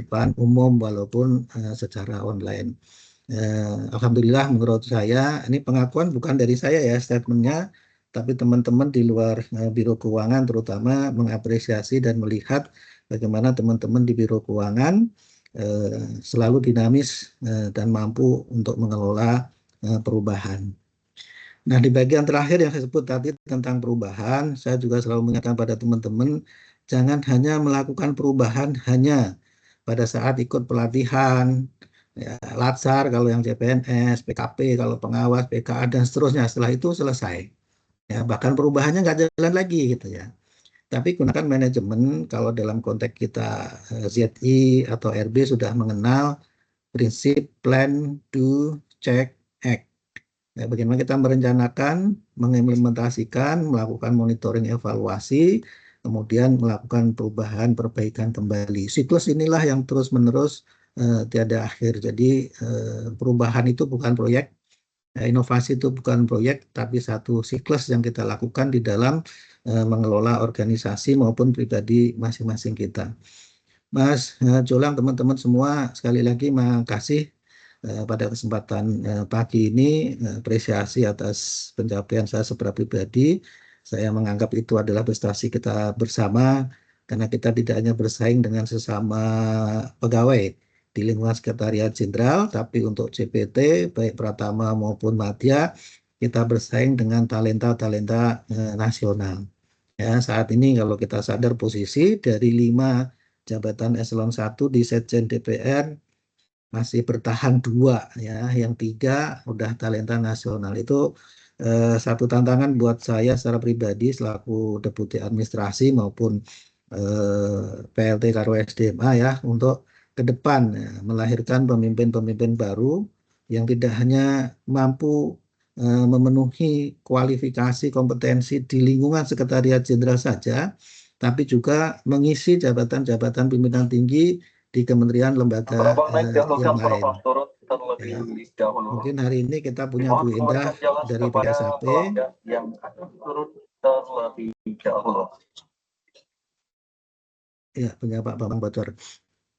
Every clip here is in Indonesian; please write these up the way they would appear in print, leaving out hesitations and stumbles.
depan umum walaupun secara online. Alhamdulillah menurut saya, ini pengakuan bukan dari saya ya statementnya, tapi teman-teman di luar Biro Keuangan terutama mengapresiasi dan melihat bagaimana teman-teman di Biro Keuangan selalu dinamis dan mampu untuk mengelola perubahan. Nah, di bagian terakhir yang saya sebut tadi tentang perubahan, saya juga selalu mengingatkan pada teman-teman, jangan hanya melakukan perubahan hanya pada saat ikut pelatihan, ya, Latsar kalau yang CPNS, PKP kalau pengawas, PKA dan seterusnya. Setelah itu selesai. Ya, bahkan perubahannya nggak jalan lagi gitu ya. Tapi gunakan manajemen kalau dalam konteks kita ZI atau RB sudah mengenal prinsip plan, do, check, act. Ya, bagaimana kita merencanakan, mengimplementasikan, melakukan monitoring evaluasi, kemudian melakukan perubahan, perbaikan kembali. Siklus inilah yang terus-menerus tiada akhir. Jadi perubahan itu bukan proyek, inovasi itu bukan proyek, tapi satu siklus yang kita lakukan di dalam mengelola organisasi maupun pribadi masing-masing kita. Mas Jolang, teman-teman semua, sekali lagi makasih pada kesempatan pagi ini, apresiasi atas pencapaian saya secara pribadi. Saya menganggap itu adalah prestasi kita bersama, karena kita tidak hanya bersaing dengan sesama pegawai di lingkungan Sekretariat Jenderal, tapi untuk CPT, baik Pratama maupun Madya, kita bersaing dengan talenta-talenta nasional. Ya, saat ini kalau kita sadar posisi dari 5 jabatan eselon 1 di Sekjen DPR masih bertahan 2 ya, yang 3 udah talenta nasional. Itu satu tantangan buat saya secara pribadi selaku Deputi Administrasi maupun PLT Karo SDMA ya, untuk ke depan ya, melahirkan pemimpin-pemimpin baru yang tidak hanya mampu memenuhi kualifikasi kompetensi di lingkungan Sekretariat Jenderal saja, tapi juga mengisi jabatan-jabatan pimpinan tinggi di kementerian lembaga yang lain. Ya. Mungkin hari ini kita punya Bu Indah dari BSAP. Ya, punya Pak Bambang Bocor.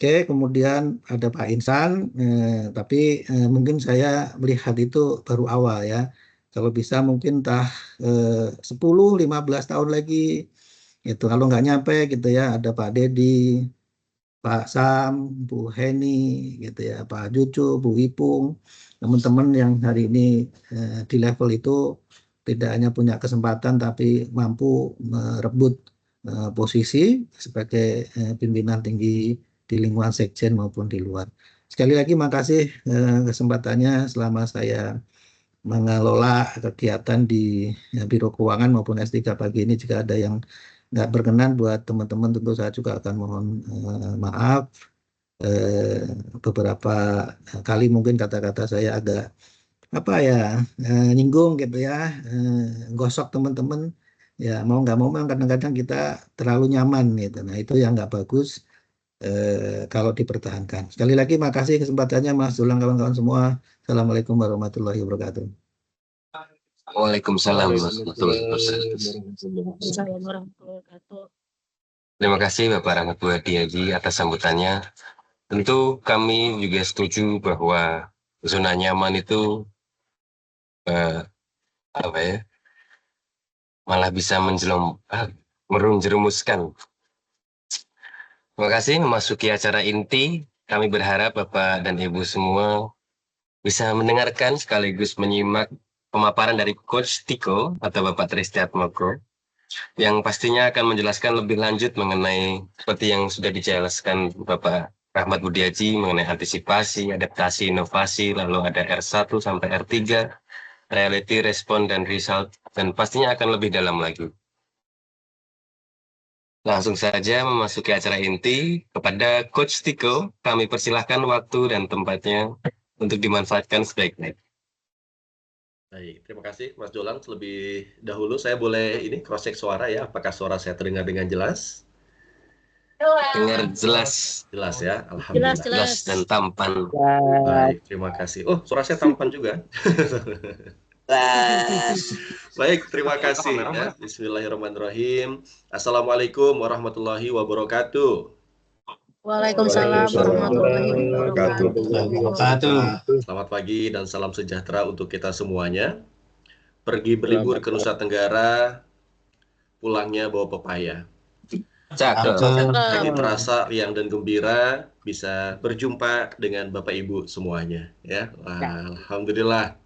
Oke, kemudian ada Pak Insan, tapi mungkin saya melihat itu baru awal ya. Kalau bisa mungkin 10-15 tahun lagi, itu kalau nggak nyampe gitu ya, ada Pak Dedi, Pak Sam, Bu Heni, gitu ya, Pak Cucu, Bu Ipung, teman-teman yang hari ini di level itu tidak hanya punya kesempatan tapi mampu merebut posisi sebagai pimpinan tinggi di lingkungan Sekjen maupun di luar. Sekali lagi makasih kesempatannya selama saya mengelola kegiatan di Biro Keuangan maupun S3 pagi ini. Jika ada yang nggak berkenan buat teman-teman, tentu saya juga akan mohon maaf. Beberapa kali mungkin kata-kata saya agak apa ya, nyinggung gitu ya, gosok teman-teman. Ya mau nggak mau memang kadang-kadang kita terlalu nyaman gitu. Nah itu yang nggak bagus kalau dipertahankan. Sekali lagi makasih kesempatannya Mas Julang, kawan-kawan semua. Assalamualaikum warahmatullahi wabarakatuh. Waalaikumsalam warahmatullahi wabarakatuh. Terima kasih Bapak Rahmat Buadi Haji atas sambutannya. Tentu kami juga setuju bahwa zona nyaman itu malah bisa menjerumuskan. Terima kasih. Memasuki acara inti, kami berharap Bapak dan Ibu semua bisa mendengarkan sekaligus menyimak pemaparan dari Coach Tiko atau Bapak Tristiatmoko, yang pastinya akan menjelaskan lebih lanjut mengenai seperti yang sudah dijelaskan Bapak Rahmat Budi Haji mengenai antisipasi, adaptasi, inovasi, lalu ada R1 sampai R3, reality, respon, dan result, dan pastinya akan lebih dalam lagi. Langsung saja memasuki acara inti, kepada Coach Tiko, kami persilahkan waktu dan tempatnya untuk dimanfaatkan sebaik-baik. Baik, terima kasih Mas Jolang. Terlebih dahulu saya boleh ini cross check suara ya, apakah suara saya terdengar dengan jelas? Dengar jelas. Jelas ya, alhamdulillah. Jelas dan tampan. Baik, terima kasih. Oh, suara saya tampan juga. Baik, terima kasih ya. Bismillahirrahmanirrahim. Assalamualaikum warahmatullahi wabarakatuh. Waalaikumsalam warahmatullahi wabarakatuh. Selamat pagi dan salam sejahtera untuk kita semuanya. Pergi berlibur ke Nusa Tenggara, pulangnya bawa pepaya. Cakep. Lagi terasa riang dan gembira bisa berjumpa dengan Bapak Ibu semuanya ya. Wah, alhamdulillah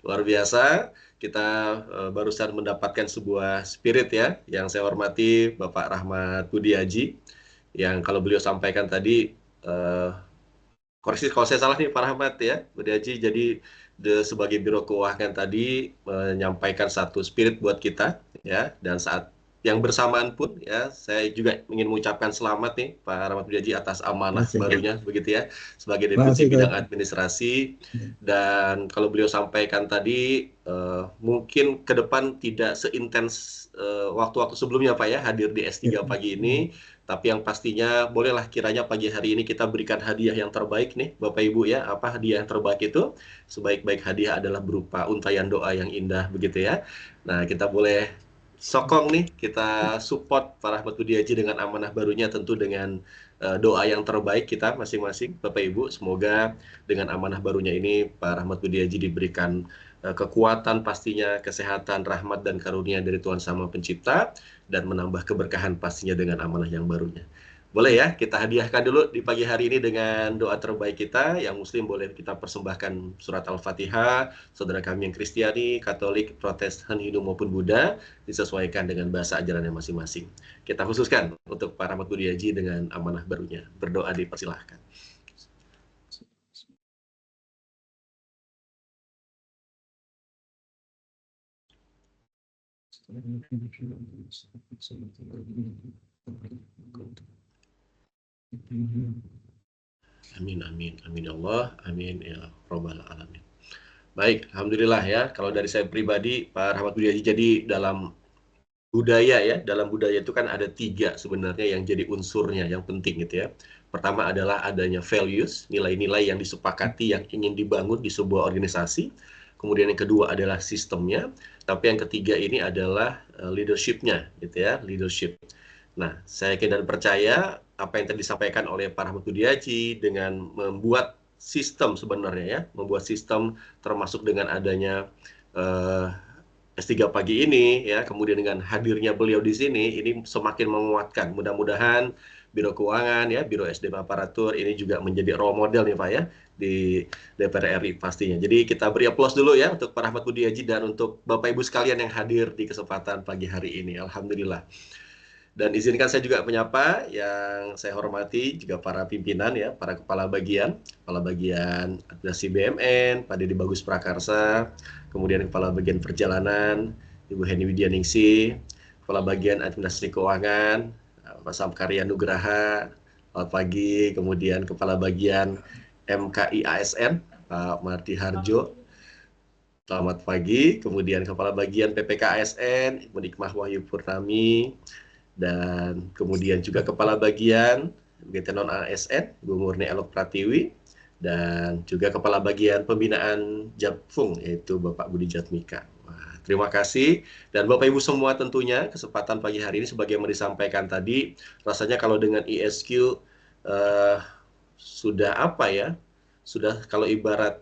luar biasa. Kita barusan mendapatkan sebuah spirit ya yang saya hormati Bapak Rahmat Budi Haji yang kalau beliau sampaikan tadi koreksi kalau saya salah nih Pak Rahmat ya Budi Haji, jadi sebagai Biro Keuangan tadi menyampaikan satu spirit buat kita ya, dan saat yang bersamaan pun ya saya juga ingin mengucapkan selamat nih Pak Rahmat Budi Haji atas amanah barunya begitu ya sebagai Deputi Bidang Administrasi. Dan kalau beliau sampaikan tadi mungkin ke depan tidak seintens waktu-waktu sebelumnya Pak ya hadir di S3 pagi ini, tapi yang pastinya bolehlah kiranya pagi hari ini kita berikan hadiah yang terbaik nih Bapak Ibu ya. Apa hadiah yang terbaik itu? Sebaik-baik hadiah adalah berupa untayan doa yang indah begitu ya. Nah kita boleh sokong nih, kita support Pak Rahmat Budi Haji dengan amanah barunya, tentu dengan doa yang terbaik kita masing-masing Bapak Ibu. Semoga dengan amanah barunya ini Pak Rahmat Budi Haji diberikan kekuatan pastinya, kesehatan, rahmat dan karunia dari Tuhan Sama Pencipta, dan menambah keberkahan pastinya dengan amanah yang barunya. Boleh ya, kita hadiahkan dulu di pagi hari ini dengan doa terbaik kita. Yang Muslim boleh kita persembahkan surat Al-Fatihah, saudara kami yang Kristiani, Katolik, Protestan, Hindu maupun Buddha, disesuaikan dengan bahasa ajarannya masing-masing. Kita khususkan untuk Pak Rahmat Budi Haji dengan amanah barunya. Berdoa dipersilahkan. Amin, amin, amin ya Allah, amin ya Rabbal Alamin. Baik, alhamdulillah ya. Kalau dari saya pribadi, Pak Rahmat Budi Haji, jadi dalam budaya ya, dalam budaya itu kan ada 3 sebenarnya yang jadi unsurnya yang penting gitu ya. Pertama adalah adanya values, nilai-nilai yang disepakati yang ingin dibangun di sebuah organisasi. Kemudian yang kedua adalah sistemnya, tapi yang ketiga ini adalah leadership-nya gitu ya, leadership. Nah, saya yakin dan percaya apa yang tadi disampaikan oleh Pak Rahmat Budi Haji dengan membuat sistem sebenarnya ya, membuat sistem termasuk dengan adanya S3 pagi ini ya, kemudian dengan hadirnya beliau di sini, ini semakin menguatkan. Mudah-mudahan Biro Keuangan ya, Biro SDM Aparatur ini juga menjadi role model nih Pak ya di DPR RI pastinya. Jadi kita beri aplaus dulu ya untuk Pak Rahmat Budi Haji dan untuk Bapak Ibu sekalian yang hadir di kesempatan pagi hari ini. Alhamdulillah. Dan izinkan saya juga menyapa yang saya hormati juga para pimpinan ya, para kepala bagian administrasi BUMN, Pak Dedy Bagus Prakarsa, kemudian kepala bagian perjalanan, Ibu Heni Widyaningsih, kepala bagian administrasi keuangan, Pak Samkarya Nugraha, selamat pagi, kemudian kepala bagian MKI ASN, Pak Marti Harjo, selamat pagi, kemudian kepala bagian PPK ASN, Ibu Nikmah Wahyu Purnami, dan kemudian juga kepala bagian BT Non ASN Ibu Murni Elok Pratiwi, dan juga kepala bagian pembinaan Japfung yaitu Bapak Budi Jatmika. Wah, terima kasih, dan Bapak Ibu semua tentunya kesempatan pagi hari ini sebagaimana disampaikan tadi, rasanya kalau dengan ISQ sudah apa ya, sudah kalau ibarat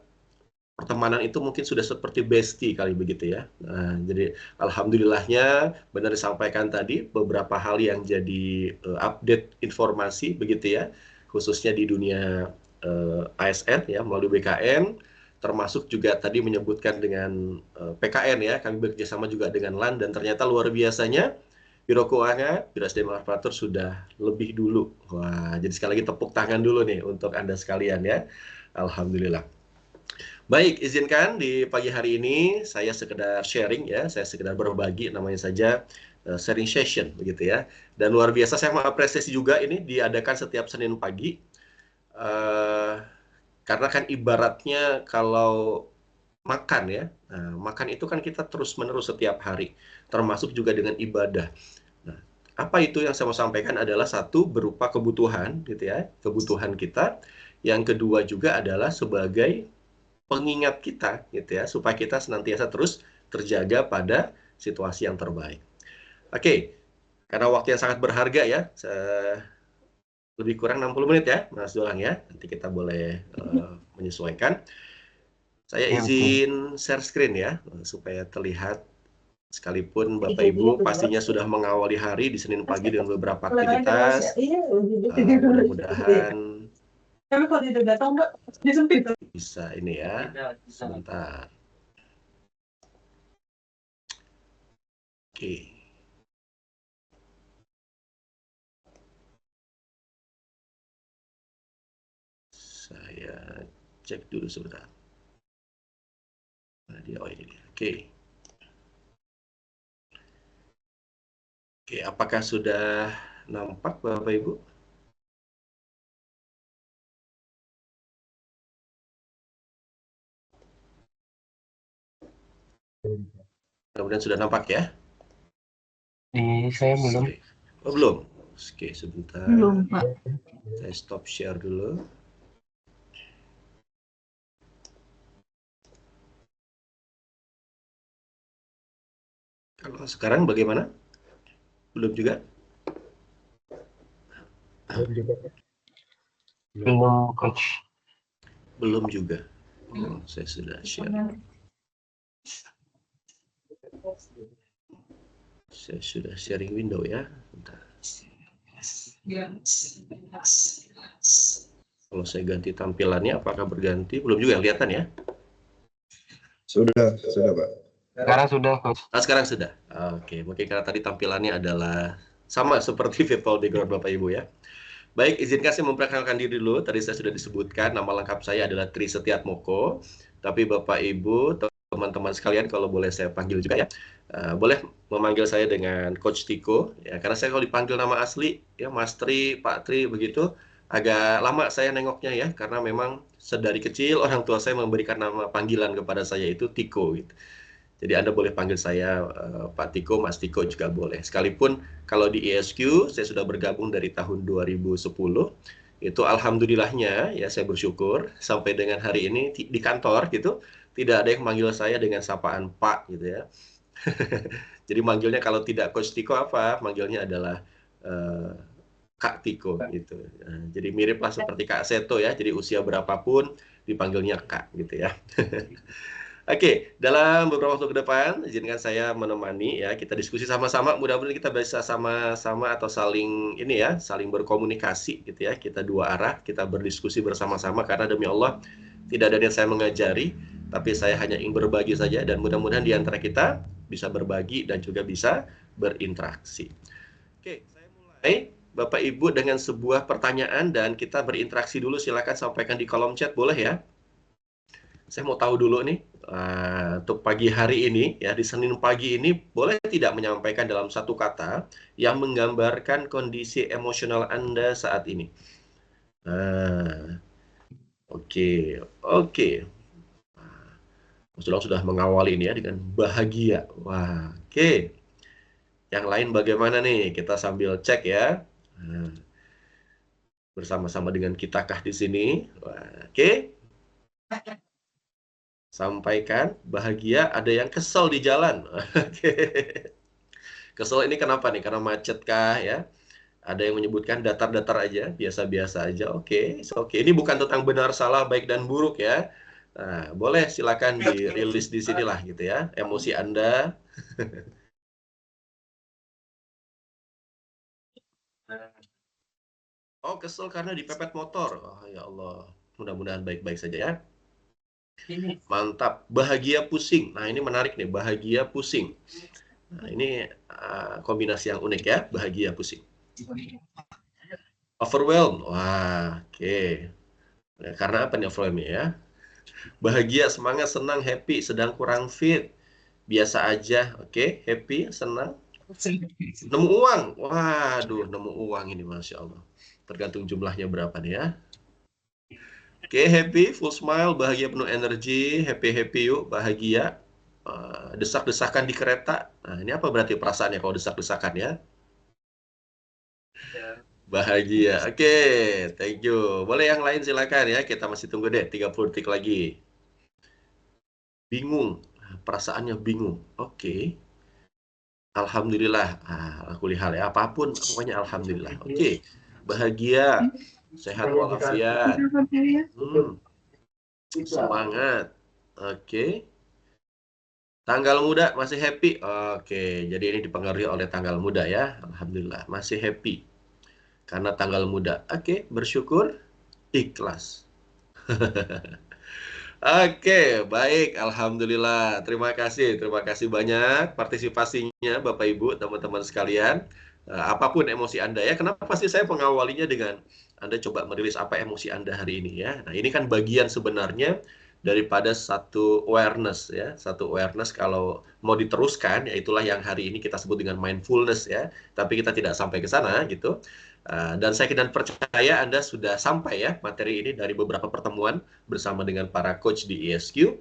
pertemanan itu mungkin sudah seperti bestie kali begitu ya. Nah, jadi alhamdulillahnya benar disampaikan tadi beberapa hal yang jadi update informasi begitu ya, khususnya di dunia ASN ya melalui BKN, termasuk juga tadi menyebutkan dengan PKN ya, kami bekerjasama juga dengan LAN, dan ternyata luar biasanya Biro Keuangan, Biro SDM Aparatur sudah lebih dulu. Wah, jadi sekali lagi tepuk tangan dulu nih untuk Anda sekalian ya. Alhamdulillah. Baik, izinkan di pagi hari ini saya sekedar sharing ya, saya sekedar berbagi, namanya saja sharing session begitu ya. Dan luar biasa saya mengapresiasi juga ini diadakan setiap Senin pagi, karena kan ibaratnya kalau makan ya, makan itu kan kita terus-menerus setiap hari, termasuk juga dengan ibadah. Nah, apa itu yang saya mau sampaikan adalah satu berupa kebutuhan gitu ya, kebutuhan kita. Yang kedua juga adalah sebagai pengingat kita gitu ya, supaya kita senantiasa terus terjaga pada situasi yang terbaik. Oke, karena waktu yang sangat berharga ya, lebih kurang 60 menit ya, Mas Dolang ya. Nanti kita boleh menyesuaikan. Saya Ya, betul. izin share screen ya, supaya terlihat. Sekalipun Bapak Ibu pastinya sudah mengawali hari di Senin pagi dengan beberapa aktivitas. Mudah-mudahan bisa ini ya. Sebentar. Oke. Saya cek dulu sebentar. Nah, dia, oh ini dia. Oke. Oke, apakah sudah nampak Bapak Ibu? Mudah-mudahan sudah nampak ya. Di saya belum. Oh, belum. Oke, sebentar. Belum, Pak. Saya stop share dulu. Kalau sekarang bagaimana? Belum juga? Belum, Coach. Belum juga. Oh, saya sudah share. Saya sudah sharing window ya. Bentar. Kalau saya ganti tampilannya, apakah berganti? Belum juga kelihatan ya? Sudah Pak. Sekarang sudah, Coach. Sekarang sudah. Oke, mungkin karena tadi tampilannya adalah sama seperti virtual background Bapak Ibu ya. Baik, izinkan saya memperkenalkan diri dulu. Tadi saya sudah disebutkan, nama lengkap saya adalah Tri Setiatmoko. Tapi Bapak Ibu, teman-teman sekalian, kalau boleh saya panggil juga ya. Boleh memanggil saya dengan Coach Tiko. Ya, karena saya kalau dipanggil nama asli, ya Mas Tri, Pak Tri, begitu, agak lama saya nengoknya ya. Karena memang sedari kecil orang tua saya memberikan nama panggilan kepada saya itu Tiko gitu. Jadi Anda boleh panggil saya Pak Tiko, Mas Tiko juga boleh. Sekalipun kalau di ISQ saya sudah bergabung dari tahun 2010, itu alhamdulillahnya ya saya bersyukur sampai dengan hari ini di kantor gitu tidak ada yang manggil saya dengan sapaan Pak gitu ya. Jadi manggilnya kalau tidak Coach Tiko apa? Manggilnya adalah Kak Tiko gitu. Jadi miriplah seperti Kak Seto ya. Jadi usia berapapun dipanggilnya Kak gitu ya. Oke, dalam beberapa waktu ke depan, izinkan saya menemani ya, kita diskusi sama-sama. Mudah-mudahan kita bisa sama-sama atau saling ini ya, saling berkomunikasi gitu ya. Kita dua arah, kita berdiskusi bersama-sama karena demi Allah tidak ada yang saya mengajari, tapi saya hanya ingin berbagi saja dan mudah-mudahan di antara kita bisa berbagi dan juga bisa berinteraksi. Oke, saya mulai Bapak Ibu dengan sebuah pertanyaan dan kita berinteraksi dulu. Silakan sampaikan di kolom chat, boleh ya? Saya mau tahu dulu nih, untuk pagi hari ini, ya di Senin pagi ini, boleh tidak menyampaikan dalam satu kata yang menggambarkan kondisi emosional Anda saat ini? Oke. Mas Dolong sudah mengawali ini ya dengan bahagia. Wah, oke. Yang lain bagaimana nih? Kita sambil cek ya. Bersama-sama dengan kitakah di sini. Wah, oke. Sampaikan bahagia, ada yang kesel di jalan. Oke. Kesel ini kenapa nih? Karena macet kah ya? Ada yang menyebutkan datar-datar aja, biasa-biasa aja. Oke. Ini bukan tentang benar salah, baik dan buruk ya. Nah, boleh silakan dirilis di sinilah gitu ya, emosi Anda. Oh, kesel karena dipepet motor. Oh, ya Allah. Mudah-mudahan baik-baik saja ya. Mantap. Bahagia pusing. Nah, ini menarik nih, bahagia pusing. Nah, ini kombinasi yang unik ya, bahagia pusing. Overwhelmed. Wah, oke. Nah, karena apa nih overwhelmed ya? Bahagia, semangat, senang, happy, sedang kurang fit. Biasa aja, oke, happy, senang. Nemu uang. Waduh, nemu uang ini Masya Allah. Tergantung jumlahnya berapa nih ya. Oke, happy, full smile, bahagia penuh energi, happy yuk, bahagia. Desak-desakan di kereta. Nah, ini apa berarti perasaannya kalau desak-desakan ya? Bahagia. Oke, thank you. Boleh yang lain silakan ya. Kita masih tunggu deh 30 detik lagi. Bingung. Perasaannya bingung. Oke. Alhamdulillah. Aku lihat ya. Apapun pokoknya alhamdulillah. Oke. bahagia, sehat walafiat, semangat. Oke. Tanggal muda masih happy. Oke, jadi ini dipengaruhi oleh tanggal muda ya. Alhamdulillah, masih happy. Karena tanggal muda. Oke, bersyukur, ikhlas. Oke, baik. Alhamdulillah. Terima kasih banyak partisipasinya Bapak Ibu, teman-teman sekalian. Apapun emosi Anda ya. Kenapa sih saya mengawalinya dengan Anda coba merilis apa emosi Anda hari ini ya. Nah, ini kan bagian sebenarnya daripada satu awareness ya. Satu awareness kalau mau diteruskan, ya itulah yang hari ini kita sebut dengan mindfulness ya. Tapi kita tidak sampai ke sana gitu. Dan saya dan percaya Anda sudah sampai ya materi ini dari beberapa pertemuan bersama dengan para coach di ESQ,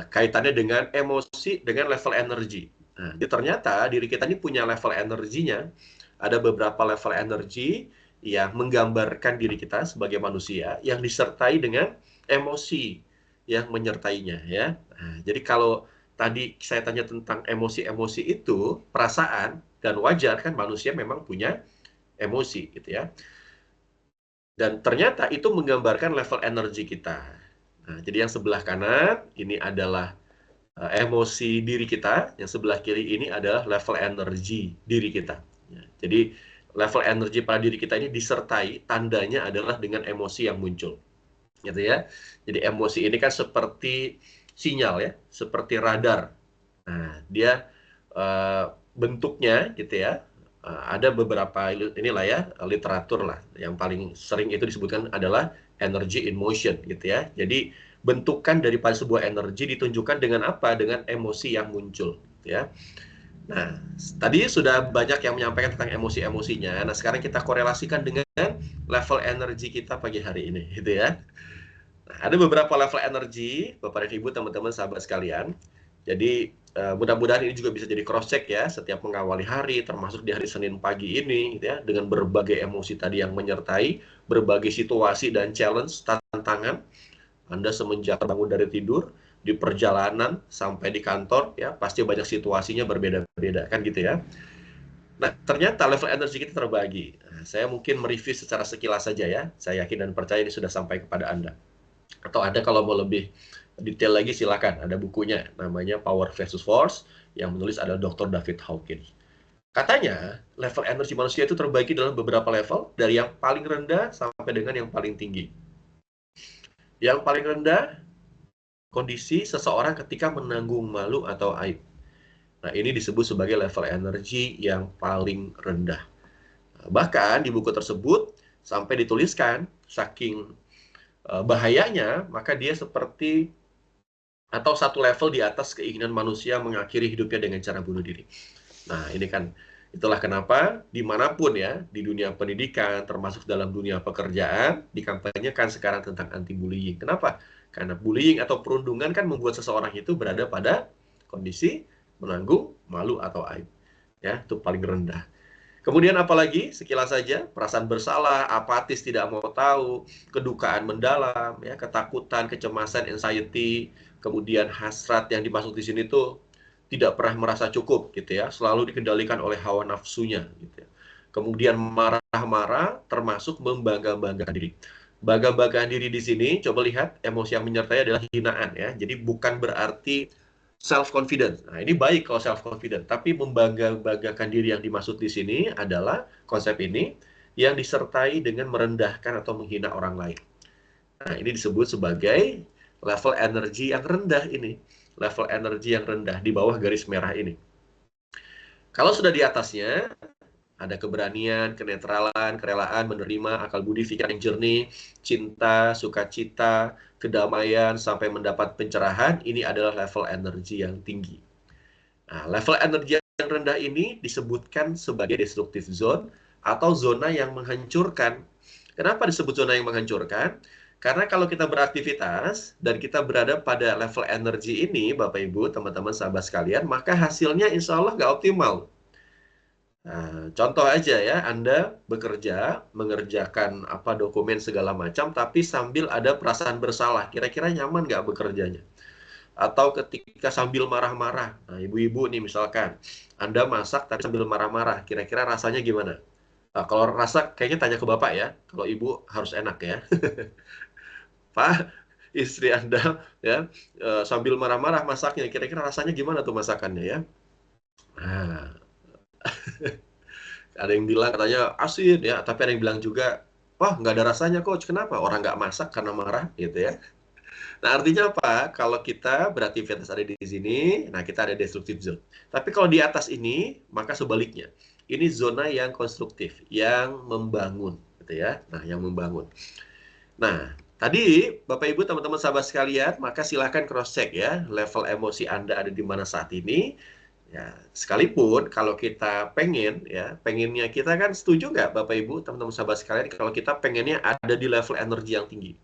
kaitannya dengan emosi, dengan level energi. Nah, jadi ternyata diri kita ini punya level energinya, ada beberapa level energi yang menggambarkan diri kita sebagai manusia yang disertai dengan emosi yang menyertainya ya. Nah, jadi kalau tadi saya tanya tentang emosi-emosi itu, perasaan dan wajar kan manusia memang punya emosi gitu ya. Dan ternyata itu menggambarkan level energi kita. Nah, jadi yang sebelah kanan ini adalah emosi diri kita, yang sebelah kiri ini adalah level energi diri kita. Ya, jadi level energi pada diri kita ini disertai tandanya adalah dengan emosi yang muncul. Gitu ya. Jadi emosi ini kan seperti sinyal ya, seperti radar. Nah, dia bentuknya gitu ya. Ada beberapa inilah ya literatur lah yang paling sering itu disebutkan adalah energy in motion gitu ya. Jadi bentukan daripada sebuah energi ditunjukkan dengan apa? Dengan emosi yang muncul ya. Nah, tadi sudah banyak yang menyampaikan tentang emosi-emosinya. Nah, sekarang kita korelasikan dengan level energi kita pagi hari ini gitu ya. Nah, ada beberapa level energi Bapak dan Ibu, teman-teman, sahabat sekalian. Jadi mudah-mudahan ini juga bisa jadi cross check ya setiap mengawali hari, termasuk di hari Senin pagi ini gitu ya, dengan berbagai emosi tadi yang menyertai, berbagai situasi dan challenge, tantangan. Anda semenjak bangun dari tidur, di perjalanan sampai di kantor ya, pasti banyak situasinya berbeda-beda kan gitu ya. Nah, ternyata level energi kita terbagi. Nah, saya mungkin mereview secara sekilas saja ya. Saya yakin dan percaya ini sudah sampai kepada Anda. Atau Anda kalau mau lebih detail lagi silakan, ada bukunya namanya Power versus Force yang menulis adalah Dr. David Hawkins. Katanya level energi manusia itu terbagi dalam beberapa level, dari yang paling rendah sampai dengan yang paling tinggi. Yang paling rendah, kondisi seseorang ketika menanggung malu atau aib. Nah, ini disebut sebagai level energi yang paling rendah. Bahkan di buku tersebut sampai dituliskan saking bahayanya, maka dia seperti atau satu level di atas keinginan manusia mengakhiri hidupnya dengan cara bunuh diri. Nah, ini kan itulah kenapa dimanapun ya, di dunia pendidikan, termasuk dalam dunia pekerjaan, dikampanyekan sekarang tentang anti-bullying. Kenapa? Karena bullying atau perundungan kan membuat seseorang itu berada pada kondisi menanggung malu atau aib. Ya, itu paling rendah. Kemudian apalagi sekilas saja, perasaan bersalah, apatis, tidak mau tahu, kedukaan mendalam, ya, ketakutan, kecemasan, anxiety, kemudian hasrat yang dimaksud di sini tuh tidak pernah merasa cukup gitu ya, selalu dikendalikan oleh hawa nafsunya gitu ya. Kemudian marah-marah termasuk membangga-banggakan diri. Bangga-banggakan diri di sini, coba lihat emosi yang menyertai adalah hinaan ya. Jadi bukan berarti self-confident. Nah, ini baik kalau self-confident, tapi membangga-banggakan diri yang dimaksud di sini adalah konsep ini yang disertai dengan merendahkan atau menghina orang lain. Nah, ini disebut sebagai level energi yang rendah ini. Level energi yang rendah di bawah garis merah ini. Kalau sudah di atasnya, ada keberanian, kenetralan, kerelaan, menerima, akal budi, pikiran yang jernih, cinta, sukacita, kedamaian, sampai mendapat pencerahan. Ini adalah level energi yang tinggi. Nah, level energi yang rendah ini disebutkan sebagai destructive zone atau zona yang menghancurkan. Kenapa disebut zona yang menghancurkan? Karena kalau kita beraktivitas dan kita berada pada level energi ini, Bapak Ibu, teman-teman, sahabat sekalian, maka hasilnya insya Allah nggak optimal. Nah, contoh aja ya, Anda bekerja, mengerjakan apa dokumen segala macam, tapi sambil ada perasaan bersalah. Kira-kira nyaman nggak bekerjanya? Atau ketika sambil marah-marah. Nah, ibu-ibu nih misalkan, Anda masak tapi sambil marah-marah. Kira-kira rasanya gimana? Nah, kalau rasa kayaknya tanya ke Bapak ya, kalau Ibu harus enak ya. Pak, istri Anda ya sambil marah-marah masaknya, kira-kira rasanya gimana tuh masakannya ya? Nah, ada yang bilang katanya asin ya, tapi ada yang bilang juga, wah nggak ada rasanya coach, kenapa? Orang nggak masak karena marah gitu ya. Nah artinya apa? Kalau kita beraktivitas ada di sini, nah kita ada destructive zone. Tapi kalau di atas ini, maka sebaliknya. Ini zona yang konstruktif, yang membangun, gitu ya. Nah, yang membangun. Nah, tadi Bapak Ibu, teman-teman sahabat sekalian, maka silahkan cross check ya, level emosi Anda ada di mana saat ini. Ya, sekalipun kalau kita pengen ya, pengennya kita kan setuju nggak Bapak Ibu, teman-teman sahabat sekalian, kalau kita pengennya ada di level energi yang tinggi.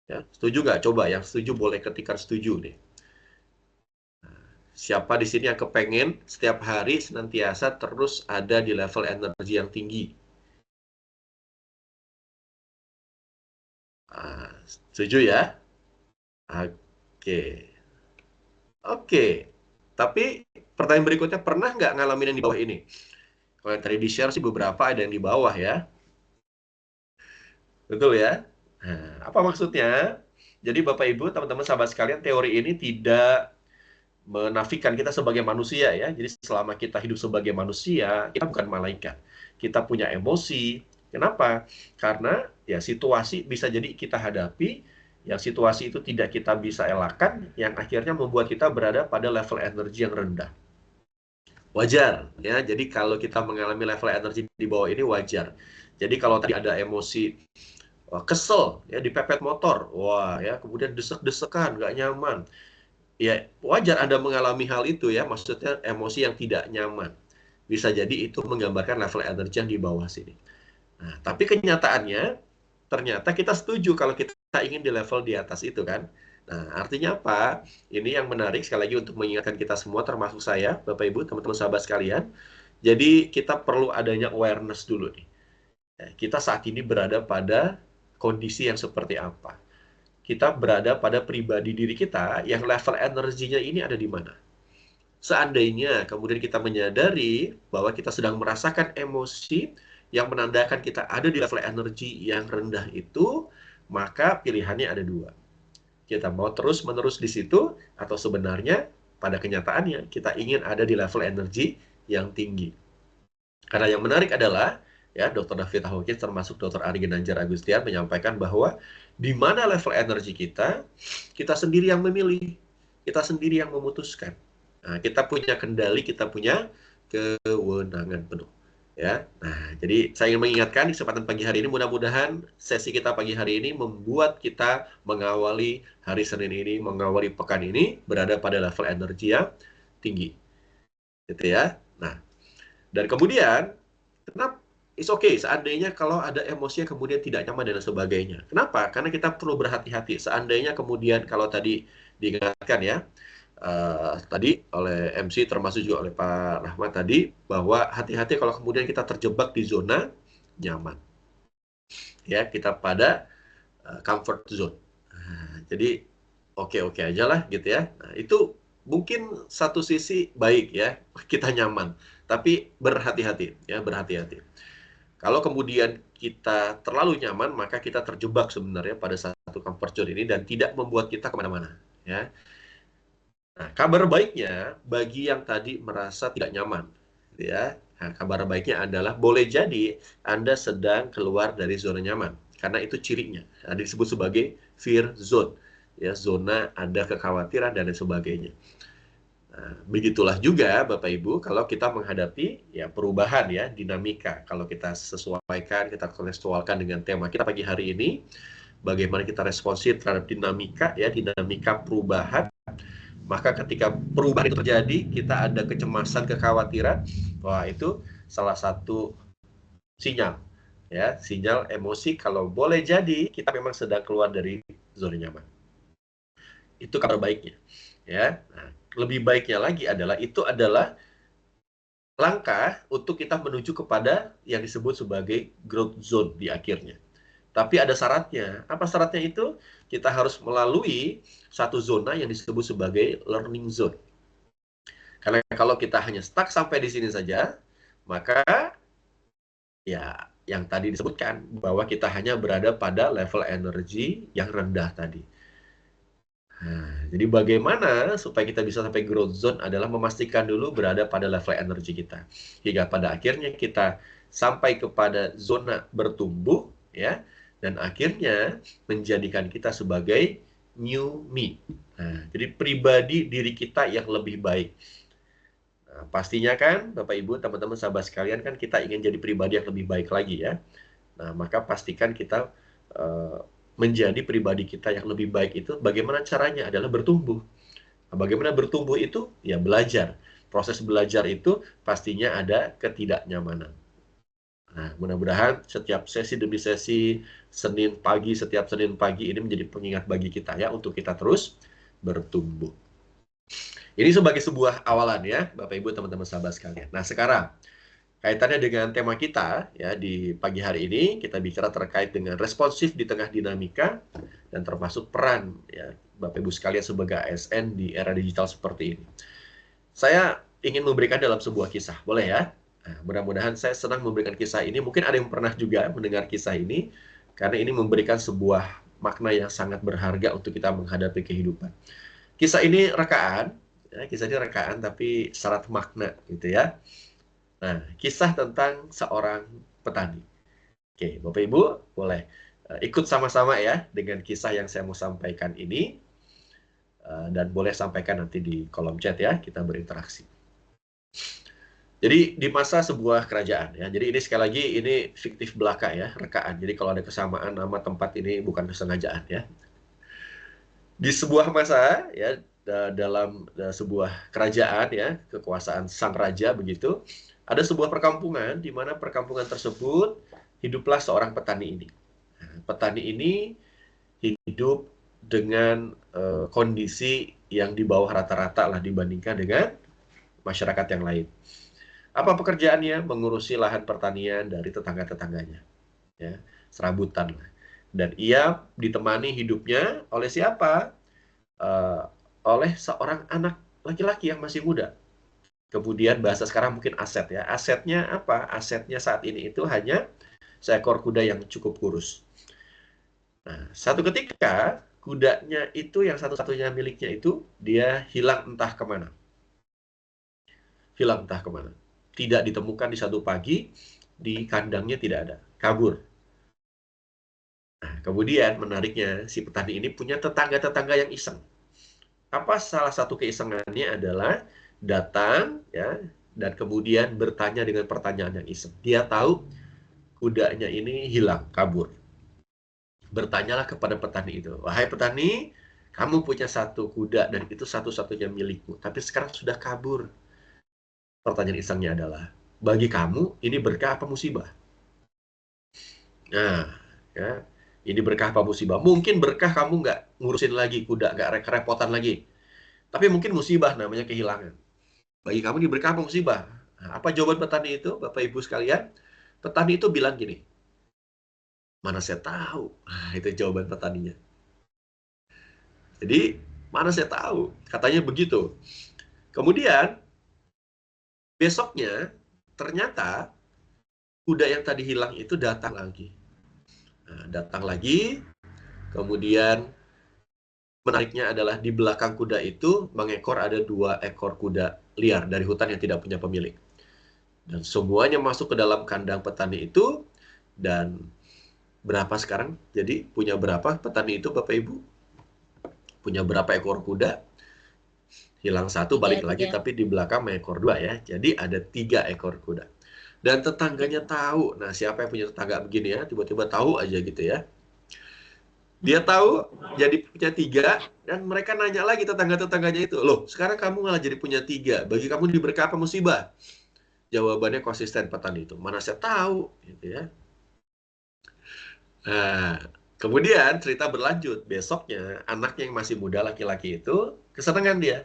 Ya, setuju nggak? Coba yang setuju boleh ketikkan setuju nih. Siapa di sini yang kepengen setiap hari senantiasa terus ada di level energi yang tinggi? Setuju ya? Oke. Oke. Tapi pertanyaan berikutnya, pernah nggak ngalamin yang di bawah ini? Kalau yang tadi di-share sih beberapa, ada yang di bawah ya. Betul ya? Nah, apa maksudnya? Jadi Bapak Ibu, teman-teman sahabat sekalian, teori ini tidak menafikan kita sebagai manusia ya. Jadi selama kita hidup sebagai manusia, kita bukan malaikat. Kita punya emosi. Kenapa? Karena ya situasi bisa jadi kita hadapi, yang situasi itu tidak kita bisa elakkan, yang akhirnya membuat kita berada pada level energi yang rendah. Wajar ya. Jadi kalau kita mengalami level energi di bawah ini wajar. Jadi kalau tadi ada emosi, wah, kesel ya, dipepet motor, wah ya, kemudian desek-desekan, nggak nyaman. Ya, wajar Anda mengalami hal itu ya, maksudnya emosi yang tidak nyaman. Bisa jadi itu menggambarkan level energi yang di bawah sini. Nah, tapi kenyataannya, ternyata kita setuju kalau kita ingin di level di atas itu kan. Nah, artinya apa? Ini yang menarik sekali lagi untuk mengingatkan kita semua, termasuk saya, Bapak Ibu, teman-teman sahabat sekalian. Jadi kita perlu adanya awareness dulu nih. Kita saat ini berada pada kondisi yang seperti apa? Kita berada pada pribadi diri kita yang level energinya ini ada di mana. Seandainya kemudian kita menyadari bahwa kita sedang merasakan emosi yang menandakan kita ada di level energi yang rendah itu, maka pilihannya ada dua. Kita mau terus-menerus di situ, atau sebenarnya pada kenyataannya kita ingin ada di level energi yang tinggi. Karena yang menarik adalah, ya, Dr. David Hawkins termasuk Dr. Ari Ginanjar Agustian menyampaikan bahwa di mana level energi kita sendiri yang memilih, kita sendiri yang memutuskan. Nah, kita punya kendali, kita punya kewenangan penuh. Ya, nah, jadi saya ingin mengingatkan di kesempatan pagi hari ini, mudah-mudahan sesi kita pagi hari ini membuat kita mengawali hari Senin ini, mengawali pekan ini berada pada level energi yang tinggi, gitu ya. Nah, dan kemudian, kenapa? It's okay, seandainya kalau ada emosi yang kemudian tidak nyaman dan sebagainya. Kenapa? Karena kita perlu berhati-hati. Seandainya kemudian kalau tadi diingatkan ya, tadi oleh MC termasuk juga oleh Pak Rahmat tadi, bahwa hati-hati kalau kemudian kita terjebak di zona nyaman. Ya, kita pada comfort zone. Jadi oke-oke aja lah gitu ya. Nah, itu mungkin satu sisi baik ya, kita nyaman. Tapi berhati-hati ya, berhati-hati. Kalau kemudian kita terlalu nyaman, maka kita terjebak sebenarnya pada satu comfort zone ini dan tidak membuat kita kemana-mana ya. Nah, kabar baiknya bagi yang tadi merasa tidak nyaman, ya. Nah, kabar baiknya adalah boleh jadi Anda sedang keluar dari zona nyaman, karena itu cirinya. Nah, disebut sebagai fear zone, ya, zona ada kekhawatiran dan lain sebagainya. Nah, begitulah juga Bapak Ibu kalau kita menghadapi ya perubahan ya, dinamika. Kalau kita sesuaikan, kita kontekstualkan dengan tema kita pagi hari ini, bagaimana kita responsif terhadap dinamika ya, dinamika perubahan. Maka ketika perubahan itu terjadi, kita ada kecemasan, kekhawatiran, wah itu salah satu sinyal ya, sinyal emosi kalau boleh jadi kita memang sedang keluar dari zona nyaman. Itu kabar baiknya ya. Nah, lebih baiknya lagi adalah itu adalah langkah untuk kita menuju kepada yang disebut sebagai growth zone di akhirnya. Tapi ada syaratnya. Apa syaratnya itu? Kita harus melalui satu zona yang disebut sebagai learning zone. Karena kalau kita hanya stuck sampai di sini saja, maka Ya, yang tadi disebutkan bahwa kita hanya berada pada level energi yang rendah tadi. Nah, jadi bagaimana supaya kita bisa sampai growth zone adalah memastikan dulu berada pada level energi kita. Hingga pada akhirnya kita sampai kepada zona bertumbuh, ya, dan akhirnya menjadikan kita sebagai new me. Nah, jadi pribadi diri kita yang lebih baik. Nah, pastinya kan, Bapak Ibu, teman-teman sahabat sekalian, kan kita ingin jadi pribadi yang lebih baik lagi ya. Nah, maka pastikan kita menjadi pribadi kita yang lebih baik itu bagaimana caranya adalah bertumbuh. Nah, bagaimana bertumbuh itu? Ya belajar. Proses belajar itu pastinya ada ketidaknyamanan. Nah, mudah-mudahan setiap sesi demi sesi, setiap Senin pagi ini menjadi pengingat bagi kita ya untuk kita terus bertumbuh. Ini sebagai sebuah awalan ya, Bapak Ibu teman-teman sahabat sekalian. Nah, sekarang kaitannya dengan tema kita ya di pagi hari ini, kita bicara terkait dengan responsif di tengah dinamika dan termasuk peran ya Bapak Ibu sekalian sebagai ASN di era digital seperti ini. Saya ingin memberikan dalam sebuah kisah, boleh ya? Nah, mudah-mudahan saya senang memberikan kisah ini. Mungkin ada yang pernah juga mendengar kisah ini, karena ini memberikan sebuah makna yang sangat berharga untuk kita menghadapi kehidupan. Kisah ini rekaan, ya, kisah ini rekaan tapi syarat makna gitu ya. Nah, kisah tentang seorang petani. Oke, Bapak Ibu boleh ikut sama-sama ya dengan kisah yang saya mau sampaikan ini. Dan boleh sampaikan nanti di kolom chat ya, kita berinteraksi. Jadi di masa sebuah kerajaan ya. Jadi ini sekali lagi ini fiktif belaka ya, rekaan. Jadi kalau ada kesamaan nama tempat ini bukan kesengajaan ya. Di sebuah masa ya dalam sebuah kerajaan ya, kekuasaan sang raja begitu, ada sebuah perkampungan di mana perkampungan tersebut hiduplah seorang petani ini. Nah, petani ini hidup dengan kondisi yang di bawah rata-rata lah dibandingkan dengan masyarakat yang lain. Apa pekerjaannya? Mengurusi lahan pertanian dari tetangga-tetangganya, ya, serabutan lah. Dan ia ditemani hidupnya oleh siapa? Oleh seorang anak laki-laki yang masih muda. Kemudian bahasa sekarang mungkin aset ya. Asetnya apa? Asetnya saat ini itu hanya seekor kuda yang cukup kurus. Nah, satu ketika kudanya itu yang satu-satunya miliknya itu dia hilang entah kemana. Hilang entah kemana. Tidak ditemukan di satu pagi, di kandangnya tidak ada. Kabur. Nah, kemudian menariknya si petani ini punya tetangga-tetangga yang iseng. Apa salah satu keisengannya adalah datang ya dan kemudian bertanya dengan pertanyaan yang iseng. Dia tahu kudanya ini hilang, kabur. Bertanyalah kepada petani itu, wahai petani, kamu punya satu kuda dan itu satu-satunya milikmu, tapi sekarang sudah kabur. Pertanyaan isengnya adalah, bagi kamu ini berkah apa musibah? Nah, ya, ini berkah apa musibah? Mungkin berkah kamu nggak ngurusin lagi kuda, nggak kerepotan lagi. Tapi mungkin musibah namanya kehilangan. Bagi kamu ini berkah apa musibah? Nah, apa jawaban petani itu, Bapak Ibu sekalian? Petani itu bilang gini, mana saya tahu? Nah, itu jawaban petaninya. Jadi, mana saya tahu? Katanya begitu. Kemudian, besoknya, ternyata kuda yang tadi hilang itu datang lagi. Nah, datang lagi, kemudian menariknya adalah di belakang kuda itu mengekor ada 2 ekor kuda liar dari hutan yang tidak punya pemilik. Dan semuanya masuk ke dalam kandang petani itu. Dan berapa sekarang? Jadi punya berapa petani itu Bapak Ibu? Punya berapa ekor kuda? Hilang satu, balik lagi, tapi di belakang mengekor 2 ya. Jadi ada 3 ekor kuda. Dan tetangganya tahu. Nah, siapa yang punya tetangga begini ya? Tiba-tiba tahu aja gitu ya. Dia tahu jadi punya 3, dan mereka nanya lagi tetangga-tetangganya itu, loh sekarang kamu malah jadi punya 3, bagi kamu diberkah apa musibah? Jawabannya konsisten petani itu, mana saya tahu gitu ya. Nah, kemudian cerita berlanjut, besoknya anaknya yang masih muda laki-laki itu kesenangan dia.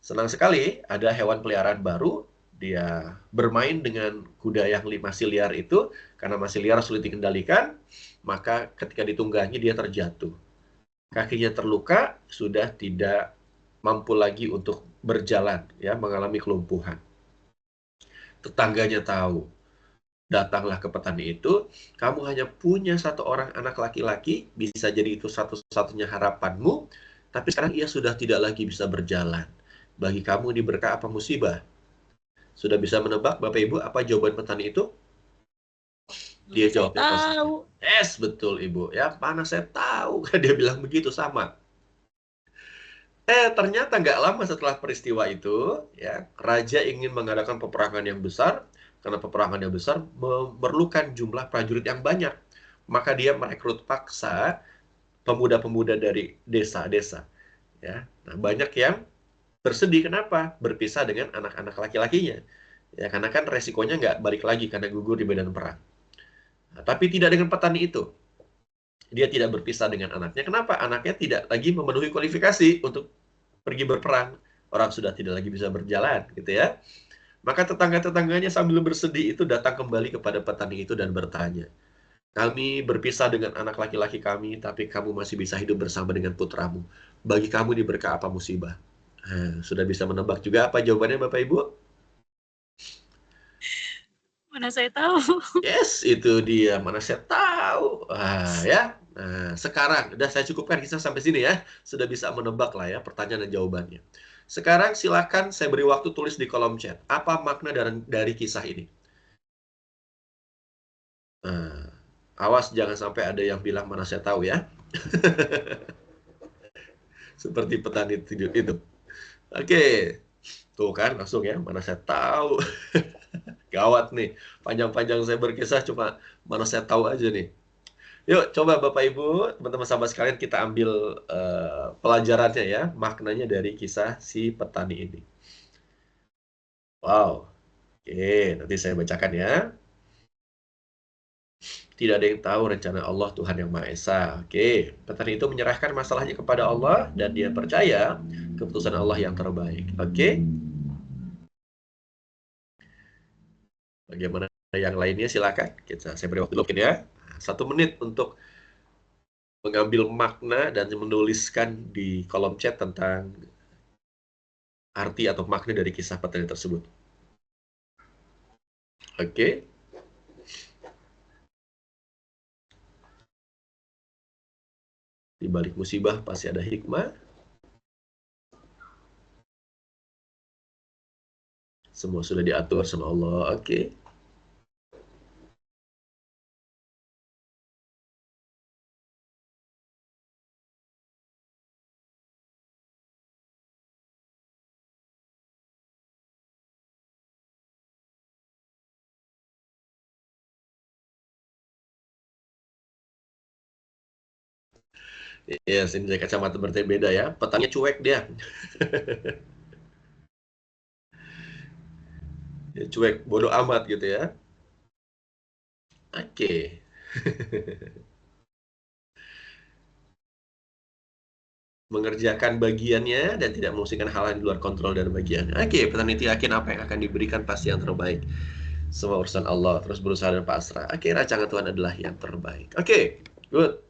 Senang sekali ada hewan peliharaan baru, dia bermain dengan kuda yang masih liar itu, karena masih liar sulit dikendalikan, maka ketika ditunggangi dia terjatuh. Kakinya terluka, sudah tidak mampu lagi untuk berjalan, ya, mengalami kelumpuhan. Tetangganya tahu. Datanglah ke petani itu, kamu hanya punya satu orang anak laki-laki, bisa jadi itu satu-satunya harapanmu, tapi sekarang ia sudah tidak lagi bisa berjalan. Bagi kamu ini berkah apa musibah? Sudah bisa menebak Bapak Ibu apa jawaban petani itu? Dia Saya jawabnya positif. tahu. Yes, betul Ibu. Ya, mana saya tahu. Dia bilang begitu, sama. Ternyata nggak lama setelah peristiwa itu, ya, raja ingin mengadakan peperangan yang besar. Karena peperangan yang besar memerlukan jumlah prajurit yang banyak. Maka dia merekrut paksa pemuda-pemuda dari desa-desa. Ya, nah, banyak yang bersedih. Kenapa? Berpisah dengan anak-anak laki-lakinya. Ya, karena kan resikonya nggak balik lagi karena gugur di medan perang. Nah, tapi tidak dengan petani itu. Dia tidak berpisah dengan anaknya. Kenapa? Anaknya tidak lagi memenuhi kualifikasi untuk pergi berperang. Orang sudah tidak lagi bisa berjalan, gitu ya. Maka tetangga-tetangganya sambil bersedih itu datang kembali kepada petani itu dan bertanya, kami berpisah dengan anak laki-laki kami, tapi kamu masih bisa hidup bersama dengan putramu. Bagi kamu ini berkah apa musibah? Sudah bisa menebak juga apa jawabannya Bapak Ibu? Mana saya tahu. Yes, itu dia. Mana saya tahu. Ya. Nah, sekarang, udah saya cukupkan kisah sampai sini ya. Sudah bisa menebak lah ya pertanyaan dan jawabannya. Sekarang silakan saya beri waktu tulis di kolom chat. Apa makna dari kisah ini? Nah, awas jangan sampai ada yang bilang mana saya tahu ya. Seperti petani itu. Oke. Tuh kan langsung ya, mana saya tahu. Gawat nih. Panjang-panjang saya berkisah cuma mana saya tahu aja nih. Yuk, coba Bapak Ibu, teman-teman sahabat sekalian, kita ambil pelajarannya ya, maknanya dari kisah si petani ini. Wow. Oke, nanti saya bacakan ya. Tidak ada yang tahu rencana Allah Tuhan Yang Maha Esa. Oke, petani itu menyerahkan masalahnya kepada Allah dan dia percaya keputusan Allah yang terbaik. Oke. Bagaimana yang lainnya silakan. Saya beri waktu dulu ya. 1 menit untuk mengambil makna dan menuliskan di kolom chat tentang arti atau makna dari kisah petani tersebut. Oke. Di balik musibah pasti ada hikmah. Semua sudah diatur sama Allah. Oke. Ya, sini saya kacamata berbeda ya. Petanya cuek dia. Ya, cuek, bodoh amat gitu ya. Oke. Mengerjakan bagiannya dan tidak memusingkan hal yang di luar kontrol dan bagiannya. Oke, petani itu yakin apa yang akan diberikan pasti yang terbaik. Semua urusan Allah, terus berusaha dan pasrah. Oke, rancangan Tuhan adalah yang terbaik. Oke, good.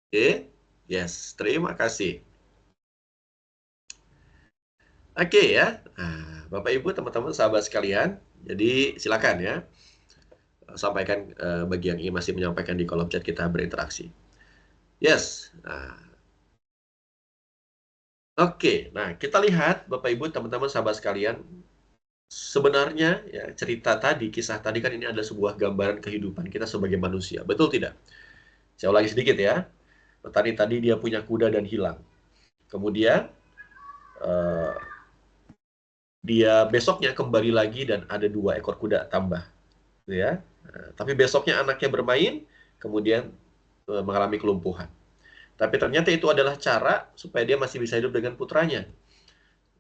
Oke, yes, terima kasih. Oke ya, Bapak Ibu, teman-teman, sahabat sekalian, jadi silakan ya, sampaikan bagi yang ingin masih menyampaikan di kolom chat, kita berinteraksi. Yes, oke, nah kita lihat Bapak Ibu, teman-teman, sahabat sekalian, sebenarnya ya cerita tadi, kisah tadi kan ini adalah sebuah gambaran kehidupan kita sebagai manusia, betul tidak? Saya ulangi sedikit ya, petani tadi dia punya kuda dan hilang, kemudian dia besoknya kembali lagi dan ada 2 ekor kuda tambah, ya. Tapi besoknya anaknya bermain, kemudian mengalami kelumpuhan. Tapi ternyata itu adalah cara supaya dia masih bisa hidup dengan putranya.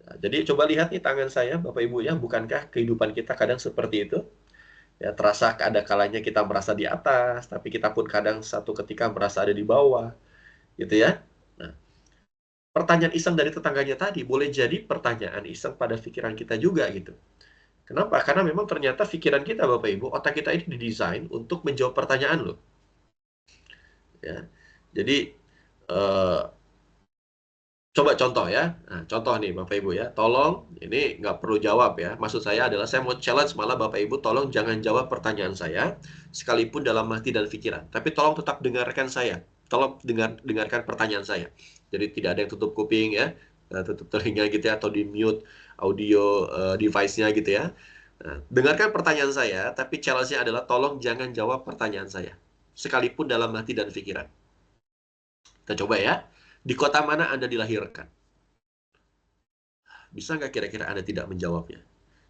Nah, jadi coba lihat nih tangan saya, Bapak Ibu ya, bukankah kehidupan kita kadang seperti itu? Ya, terasa ada kalanya kita merasa di atas, tapi kita pun kadang satu ketika merasa ada di bawah, gitu ya. Nah, pertanyaan iseng dari tetangganya tadi boleh jadi pertanyaan iseng pada pikiran kita juga gitu. Kenapa? Karena memang ternyata pikiran kita, Bapak Ibu, otak kita ini didesain untuk menjawab pertanyaan loh. Ya. Jadi Coba contoh ya. Nah, contoh nih Bapak Ibu ya. Tolong, ini nggak perlu jawab ya. Maksud saya adalah saya mau challenge malah Bapak Ibu, tolong jangan jawab pertanyaan saya, sekalipun dalam hati dan pikiran. Tapi tolong tetap dengarkan saya. Tolong dengarkan pertanyaan saya. Jadi tidak ada yang tutup kuping ya, tutup telinga gitu ya, atau di mute audio device-nya gitu ya. Nah, dengarkan pertanyaan saya, tapi challenge-nya adalah tolong jangan jawab pertanyaan saya, sekalipun dalam hati dan pikiran. Kita coba ya. Di kota mana Anda dilahirkan? Bisa nggak kira-kira Anda tidak menjawabnya?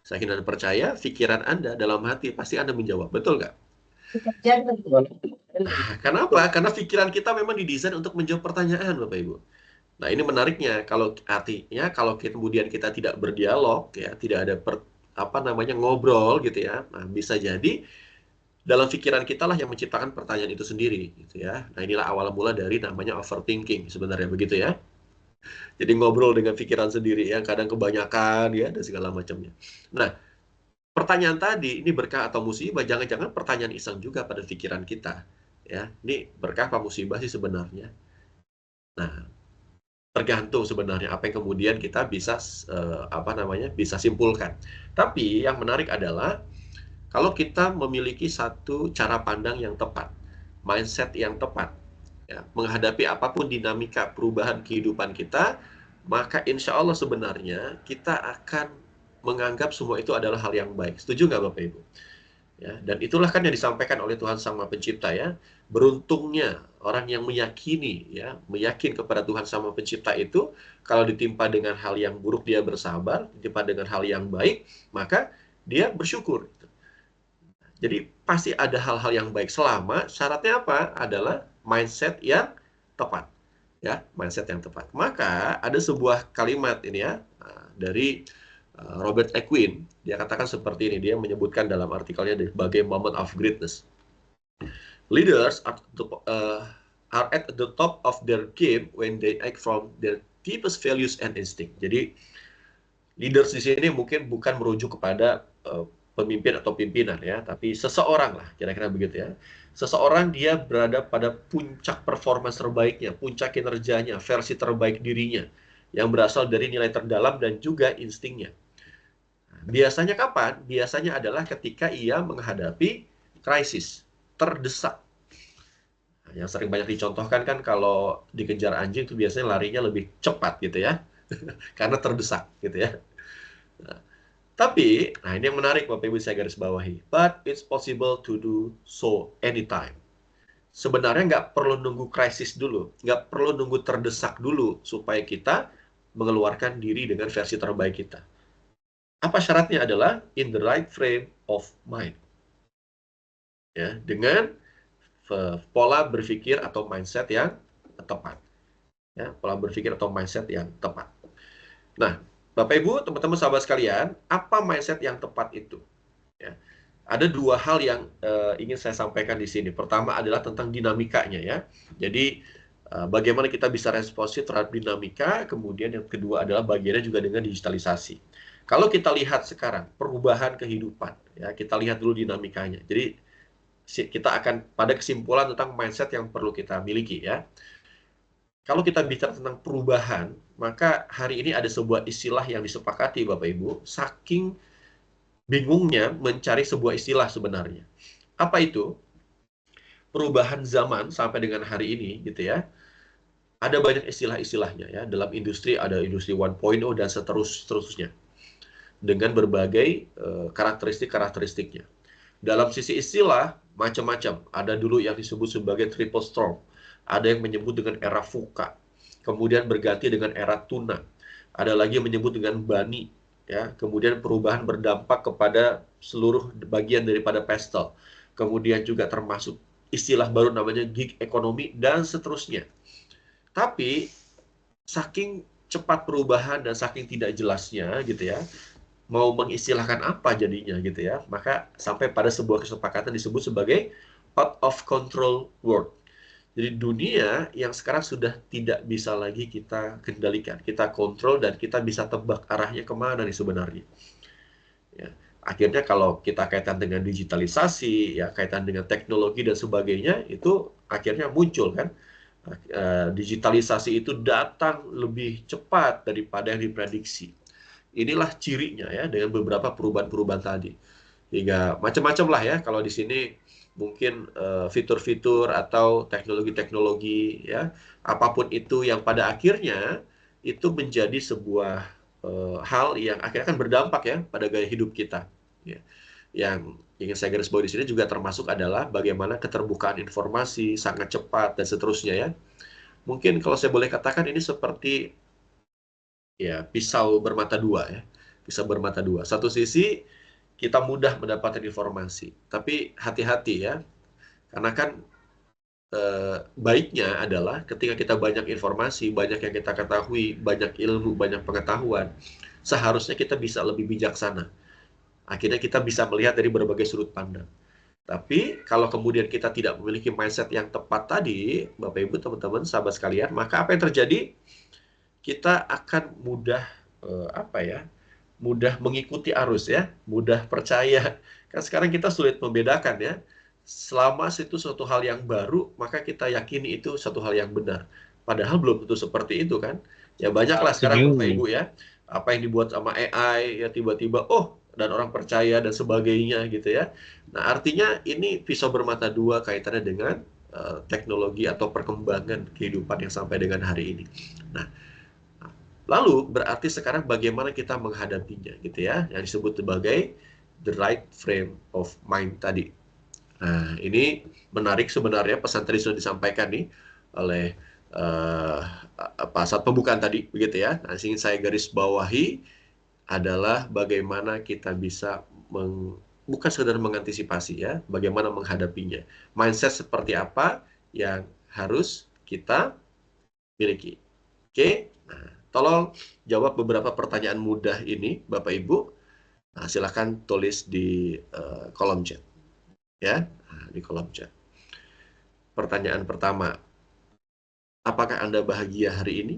Saya ingin Anda percaya, pikiran Anda dalam hati pasti Anda menjawab. Betul nggak? Kenapa? Karena pikiran kita memang didesain untuk menjawab pertanyaan, Bapak Ibu. Nah, ini menariknya. Kalau artinya, kalau kemudian kita tidak berdialog, ya, tidak ada ngobrol gitu ya. Nah, bisa jadi dalam pikiran kita lah yang menciptakan pertanyaan itu sendiri, gitu ya. Nah, inilah awal mula dari namanya overthinking, sebenarnya begitu ya. Jadi ngobrol dengan pikiran sendiri ya, kadang kebanyakan ya, dan segala macamnya. Nah, pertanyaan tadi, ini berkah atau musibah? Jangan-jangan pertanyaan iseng juga pada pikiran kita. Ya, ini berkah apa musibah sih sebenarnya? Nah, tergantung sebenarnya apa yang kemudian kita bisa bisa simpulkan. Tapi yang menarik adalah kalau kita memiliki satu cara pandang yang tepat, mindset yang tepat, ya, menghadapi apapun dinamika perubahan kehidupan kita, maka insya Allah sebenarnya kita akan menganggap semua itu adalah hal yang baik. Setuju nggak Bapak Ibu? Ya, dan itulah kan yang disampaikan oleh Tuhan Sang Maha Pencipta ya. Beruntungnya orang yang meyakini ya, meyakin kepada Tuhan Sang Maha Pencipta itu, kalau ditimpa dengan hal yang buruk dia bersabar, ditimpa dengan hal yang baik, maka dia bersyukur. Jadi pasti ada hal-hal yang baik selama syaratnya apa? Adalah mindset yang tepat. Ya, mindset yang tepat. Maka ada sebuah kalimat ini ya dari Robert Equin, dia katakan seperti ini, dia menyebutkan dalam artikelnya sebagai moment of greatness. Leaders are at the top of their game when they act from their deepest values and instinct. Jadi leaders di sini mungkin bukan merujuk kepada pemimpin atau pimpinan ya, tapi seseorang lah, kira-kira begitu ya. Seseorang dia berada pada puncak performance terbaiknya, puncak kinerjanya, versi terbaik dirinya, yang berasal dari nilai terdalam dan juga instingnya. Biasanya kapan? Biasanya adalah ketika ia menghadapi krisis, terdesak. Nah, yang sering banyak dicontohkan kan kalau dikejar anjing itu biasanya larinya lebih cepat gitu ya, karena terdesak gitu ya. Nah, tapi, ini yang menarik Bapak Ibu saya garis bawahi. But it's possible to do so anytime. Sebenarnya nggak perlu nunggu krisis dulu, nggak perlu nunggu terdesak dulu supaya kita mengeluarkan diri dengan versi terbaik kita. Apa syaratnya adalah in the right frame of mind. Ya, dengan pola berpikir atau mindset yang tepat. Ya, pola berpikir atau mindset yang tepat. Nah, Bapak Ibu, teman-teman sahabat sekalian, apa mindset yang tepat itu? Ya. Ada dua hal yang ingin saya sampaikan di sini. Pertama adalah tentang dinamikanya ya. Jadi bagaimana kita bisa responsif terhadap dinamika, kemudian yang kedua adalah bagiannya juga dengan digitalisasi. Kalau kita lihat sekarang perubahan kehidupan, ya kita lihat dulu dinamikanya. Jadi kita akan pada kesimpulan tentang mindset yang perlu kita miliki ya. Kalau kita bicara tentang perubahan, maka hari ini ada sebuah istilah yang disepakati Bapak Ibu, saking bingungnya mencari sebuah istilah sebenarnya. Apa itu? Perubahan zaman sampai dengan hari ini gitu ya. Ada banyak istilah-istilahnya ya. Dalam industri ada industri 1.0 dan seterusnya. Dengan berbagai karakteristik-karakteristiknya. Dalam sisi istilah, macam-macam. Ada dulu yang disebut sebagai triple storm. Ada yang menyebut dengan era VUCA. Kemudian berganti dengan era tuna. Ada lagi yang menyebut dengan bani. Ya, kemudian perubahan berdampak kepada seluruh bagian daripada pastel. Kemudian juga termasuk istilah baru namanya gig economy dan seterusnya. Tapi saking cepat perubahan dan saking tidak jelasnya gitu ya, mau mengistilahkan apa jadinya gitu ya, maka sampai pada sebuah kesepakatan disebut sebagai out of control world. Jadi dunia yang sekarang sudah tidak bisa lagi kita kendalikan, kita kontrol dan kita bisa tebak arahnya kemana nih sebenarnya. Ya, akhirnya kalau kita kaitan dengan digitalisasi, ya kaitan dengan teknologi dan sebagainya, itu akhirnya muncul kan Digitalisasi itu datang lebih cepat daripada yang diprediksi. Inilah cirinya ya dengan beberapa perubahan-perubahan tadi. Hingga macam-macam lah ya kalau di sini mungkin fitur-fitur atau teknologi-teknologi ya apapun itu yang pada akhirnya itu menjadi sebuah hal yang akhirnya akan berdampak ya pada gaya hidup kita. Ya. Yang ingin saya garis bawahi di sini juga termasuk adalah bagaimana keterbukaan informasi sangat cepat dan seterusnya ya. Mungkin kalau saya boleh katakan ini seperti ya pisau bermata dua ya. Pisau bermata dua. Satu sisi kita mudah mendapatkan informasi, tapi hati-hati ya. Karena kan baiknya adalah ketika kita banyak informasi, banyak yang kita ketahui, banyak ilmu, banyak pengetahuan, seharusnya kita bisa lebih bijaksana. Akhirnya kita bisa melihat dari berbagai sudut pandang. Tapi kalau kemudian kita tidak memiliki mindset yang tepat tadi, Bapak Ibu, teman-teman, sahabat sekalian, maka apa yang terjadi? Kita akan mudah mudah mengikuti arus ya, mudah percaya. Kan sekarang kita sulit membedakan ya. Selama itu suatu hal yang baru, maka kita yakini itu satu hal yang benar. Padahal belum tentu seperti itu kan. Ya banyaklah sekarang Bapak Ibu ya, apa yang dibuat sama AI ya tiba-tiba dan orang percaya dan sebagainya gitu ya. Nah, artinya ini pisau bermata dua kaitannya dengan teknologi atau perkembangan kehidupan yang sampai dengan hari ini. Nah, lalu berarti sekarang bagaimana kita menghadapinya gitu ya, yang disebut sebagai the right frame of mind tadi. Nah, ini menarik sebenarnya pesan tadi sudah disampaikan nih oleh saat pembukaan tadi begitu ya. Nah, ingin saya garis bawahi adalah bagaimana kita bisa bukan sekedar mengantisipasi ya, bagaimana menghadapinya. Mindset seperti apa yang harus kita miliki. Oke? Nah, tolong jawab beberapa pertanyaan mudah ini, Bapak Ibu. Nah, silakan tulis di kolom chat. Ya, di kolom chat. Pertanyaan pertama, apakah Anda bahagia hari ini?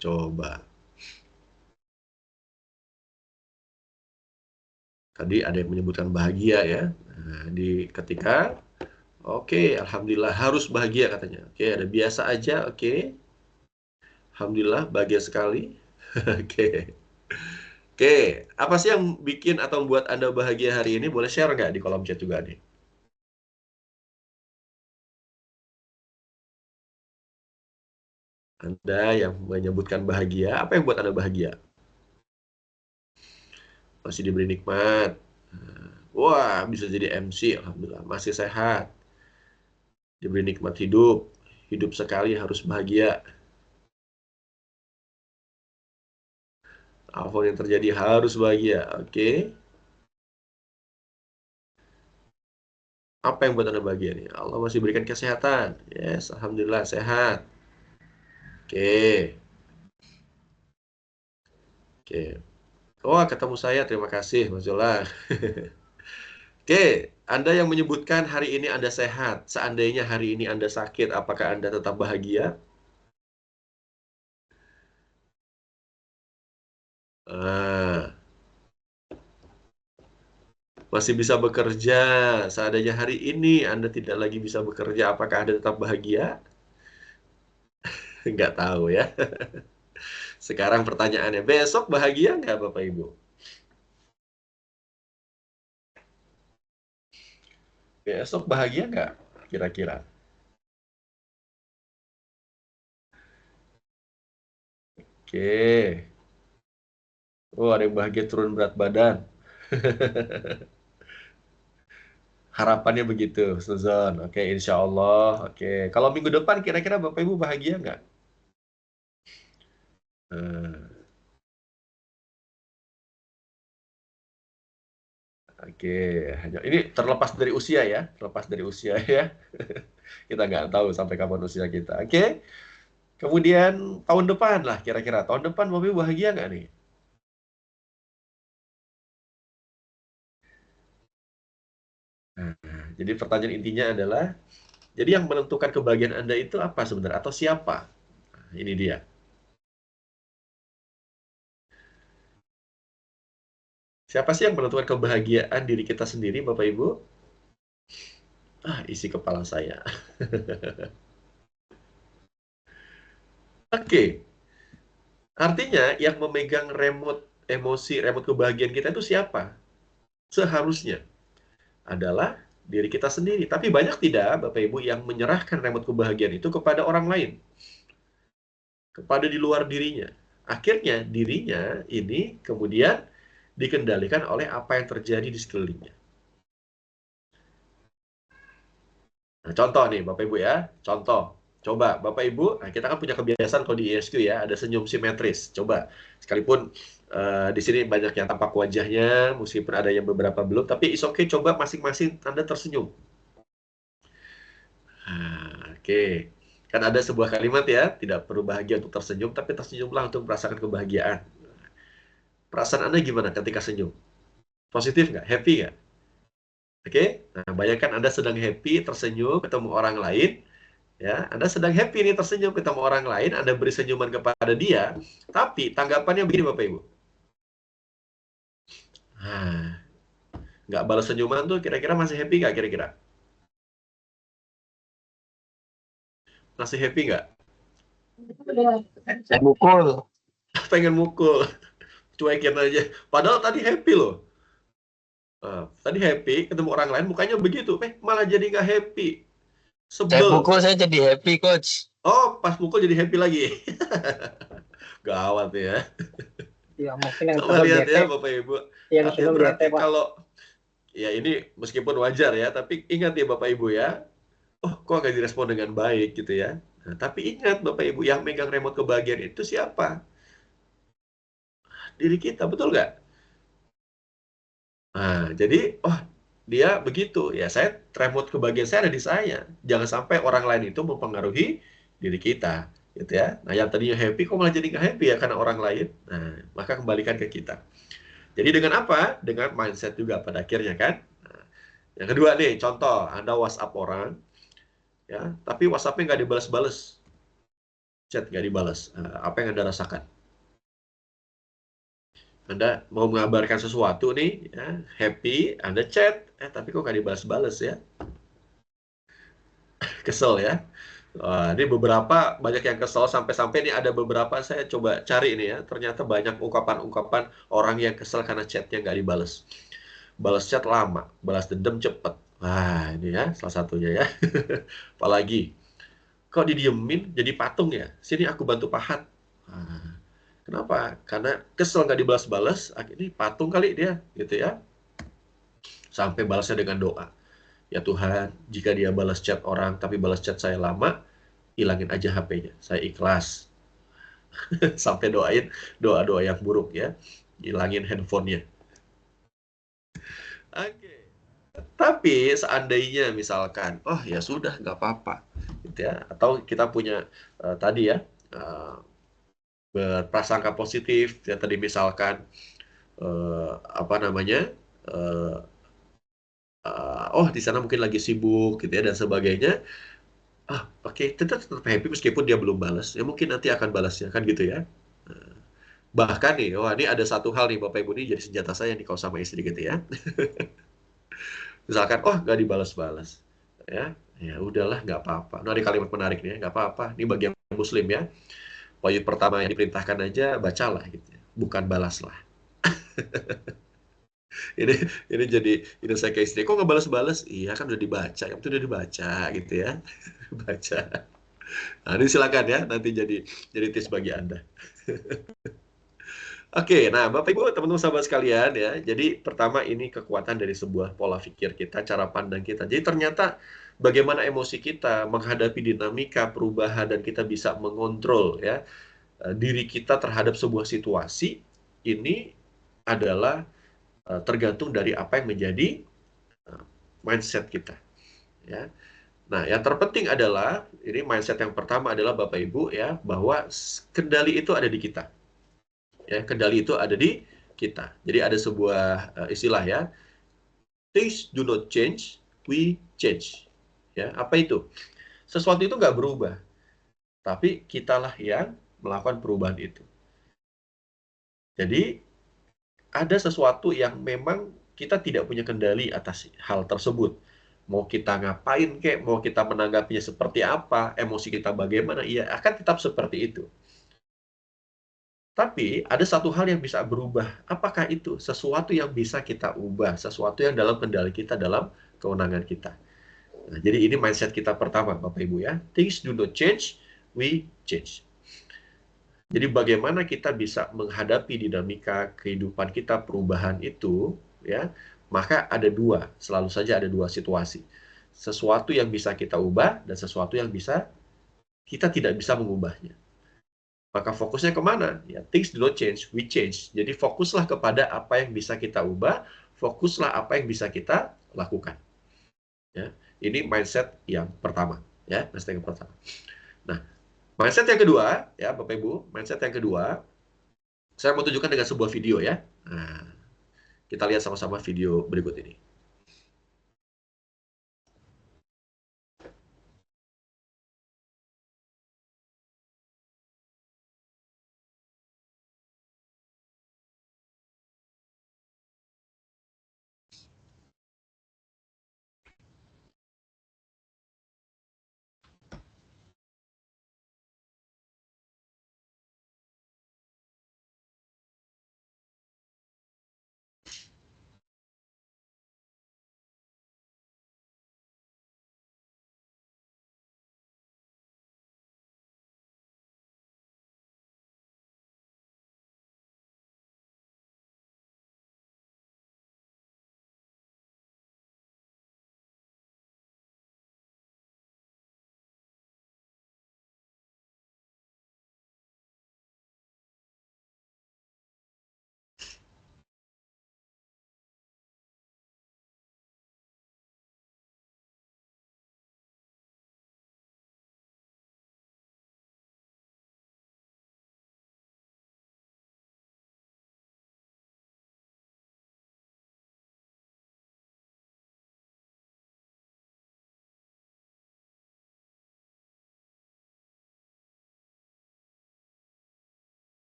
Coba. Tadi ada yang menyebutkan bahagia ya. Nah, ketika oke, alhamdulillah harus bahagia katanya. Oke, ada biasa aja, oke. Alhamdulillah bahagia sekali. Oke. Oke, apa sih yang bikin atau membuat Anda bahagia hari ini? Boleh share nggak di kolom chat juga nih? Anda yang menyebutkan bahagia, apa yang buat Anda bahagia? Masih diberi nikmat. Wah, bisa jadi MC, alhamdulillah. Masih sehat. Diberi nikmat hidup. Hidup sekali harus bahagia. Apapun yang terjadi harus bahagia. Oke. Apa yang buat Anda bahagia nih? Allah masih berikan kesehatan. Yes, alhamdulillah sehat. Oke. Oke. Oh, ketemu saya. Terima kasih, Mas Jola. Oke, Anda yang menyebutkan hari ini Anda sehat. Seandainya hari ini Anda sakit, apakah Anda tetap bahagia? Masih bisa bekerja. Seandainya hari ini Anda tidak lagi bisa bekerja, apakah Anda tetap bahagia? Nggak tahu ya. Sekarang pertanyaannya, besok bahagia nggak Bapak Ibu? Besok bahagia nggak kira-kira? Oke. Oh, ada yang bahagia turun berat badan. Harapannya begitu, Suzon. Oke, insya Allah. Oke, kalau minggu depan kira-kira Bapak Ibu bahagia nggak? Eh, Oke, ini terlepas dari usia ya, terlepas dari usia ya. Kita nggak tahu sampai kapan usia kita. Oke, kemudian tahun depan lah kira-kira. Tahun depan Bapak Ibu bahagia nggak nih? Nah, jadi pertanyaan intinya adalah, jadi yang menentukan kebahagiaan Anda itu apa sebenarnya? Atau siapa? Nah, ini dia. Siapa sih yang menentukan kebahagiaan diri kita sendiri, Bapak Ibu? Isi kepala saya. Oke, artinya yang memegang remote emosi, remote kebahagiaan kita itu siapa? Seharusnya adalah diri kita sendiri. Tapi banyak tidak, Bapak Ibu, yang menyerahkan remote kebahagiaan itu kepada orang lain, kepada di luar dirinya. Akhirnya dirinya ini kemudian dikendalikan oleh apa yang terjadi di sekelilingnya. Nah, contoh nih Bapak Ibu ya, contoh. Coba Bapak Ibu, nah kita kan punya kebiasaan kalau di ISQ ya, ada senyum simetris. Coba, sekalipun di sini banyak yang tampak wajahnya, meskipun ada yang beberapa belum, tapi is okay, coba masing-masing Anda tersenyum. Oke. Kan ada sebuah kalimat ya, tidak perlu bahagia untuk tersenyum, tapi tersenyumlah untuk merasakan kebahagiaan. Perasaan Anda gimana ketika senyum? Positif nggak? Happy nggak? Oke? Nah, bayangkan Anda sedang happy, tersenyum, ketemu orang lain, ya, Anda sedang happy nih tersenyum ketemu orang lain, Anda beri senyuman kepada dia, tapi tanggapannya begini Bapak Ibu. Nggak balas senyuman tuh kira-kira masih happy nggak kira-kira? Masih happy nggak? Saya mukul. Pengen mukul, cuekin aja. Padahal tadi happy loh. Tadi happy, ketemu orang lain mukanya begitu, malah jadi nggak happy. Saya Sebel. pukul, saya jadi happy, Coach. Oh, pas mukul jadi happy lagi. Gawat ya. Ya, mungkin yang Coba lihat bete, ya Bapak Ibu. yang Artinya sebelum berarti bete, Pak. kalau, ya ini meskipun wajar ya, tapi ingat ya Bapak Ibu ya, kok nggak direspon dengan baik gitu ya. Nah, tapi ingat Bapak Ibu, yang megang remote kebahagiaan itu siapa? Diri kita, betul nggak? Nah, jadi, dia begitu. Ya, remote kebahagiaan saya ada di saya. Jangan sampai orang lain itu mempengaruhi diri kita. Gitu ya. Nah, yang tadinya happy, kok malah jadi nggak happy ya karena orang lain? Nah, maka kembalikan ke kita. Jadi dengan apa? Dengan mindset juga pada akhirnya kan. Nah, yang kedua nih, contoh, Anda WhatsApp orang, ya, tapi WhatsApp-nya nggak dibalas-balas. Chat nggak dibalas. Apa yang Anda rasakan? Anda mau mengabarkan sesuatu nih, ya, happy, Anda chat, tapi kok nggak dibalas-balas ya? Kesel ya. Ini beberapa, banyak yang kesel, sampai-sampai nih ada beberapa, saya coba cari nih ya, ternyata banyak ungkapan-ungkapan orang yang kesel karena chatnya nggak dibalas. Balas chat lama, balas dendam cepet. Wah, ini ya, salah satunya ya. Apalagi, kok didiemin jadi patung ya? Sini aku bantu pahat. Kenapa? Karena kesel nggak dibalas-balas, akhirnya patung kali dia, gitu ya. Sampai balasnya dengan doa. Ya Tuhan, jika dia balas chat orang, tapi balas chat saya lama, hilangin aja HP-nya. Saya ikhlas. Sampai doain doa-doa yang buruk ya. Hilangin handphonenya. Oke. Tapi seandainya misalkan, ya sudah, nggak apa-apa. Gitu ya. Atau kita punya tadi ya, berprasangka positif. Ya tadi misalkan, apa namanya, di sana mungkin lagi sibuk gitu ya dan sebagainya. Oke, tetap happy meskipun dia belum balas. Ya mungkin nanti akan balasnya kan gitu ya. Bahkan nih, ini ada satu hal nih Bapak Ibu, ini jadi senjata saya nih kalau sama istri gitu ya. Misalkan, nggak dibalas-balas. Ya udahlah, nggak apa-apa. Nah, ada kalimat menarik nih ya, nggak apa-apa. Ini bagian Muslim ya. Poin pertama yang diperintahkan aja, bacalah gitu ya. Bukan balaslah. ini jadi ini saya ke istri, kok nggak balas-balas? Iya kan udah dibaca, yang itu udah dibaca gitu ya. Baca. Nah, ini silakan ya, nanti jadi tips bagi Anda. Oke, nah Bapak Ibu, teman-teman sahabat sekalian ya. Jadi pertama ini kekuatan dari sebuah pola pikir kita, cara pandang kita. Jadi ternyata bagaimana emosi kita menghadapi dinamika perubahan dan kita bisa mengontrol ya diri kita terhadap sebuah situasi ini adalah tergantung dari apa yang menjadi mindset kita ya. Nah, yang terpenting adalah ini mindset yang pertama adalah Bapak Ibu ya, bahwa kendali itu ada di kita. Ya, kendali itu ada di kita. Jadi ada sebuah istilah ya, things do not change, we change. Ya, apa itu? Sesuatu itu nggak berubah, tapi kitalah yang melakukan perubahan itu. Jadi ada sesuatu yang memang kita tidak punya kendali atas hal tersebut. Mau kita ngapain kek, mau kita menanggapinya seperti apa, emosi kita bagaimana, ya akan tetap seperti itu. Tapi ada satu hal yang bisa berubah. Apakah itu? Sesuatu yang bisa kita ubah, sesuatu yang dalam kendali kita, dalam kewenangan kita. Nah, jadi ini mindset kita pertama, Bapak Ibu ya. Things do not change, we change. Jadi bagaimana kita bisa menghadapi dinamika kehidupan kita, perubahan itu, ya, maka ada dua, selalu saja ada dua situasi. Sesuatu yang bisa kita ubah dan sesuatu yang kita tidak bisa mengubahnya. Maka fokusnya kemana? Ya, things do not change, we change. Jadi fokuslah kepada apa yang bisa kita ubah, fokuslah apa yang bisa kita lakukan. Ya, ini mindset yang pertama. Ya, mindset yang pertama. Nah, mindset yang kedua, ya Bapak Ibu, mindset yang kedua, saya mau tunjukkan dengan sebuah video ya. Nah, kita lihat sama-sama video berikut ini.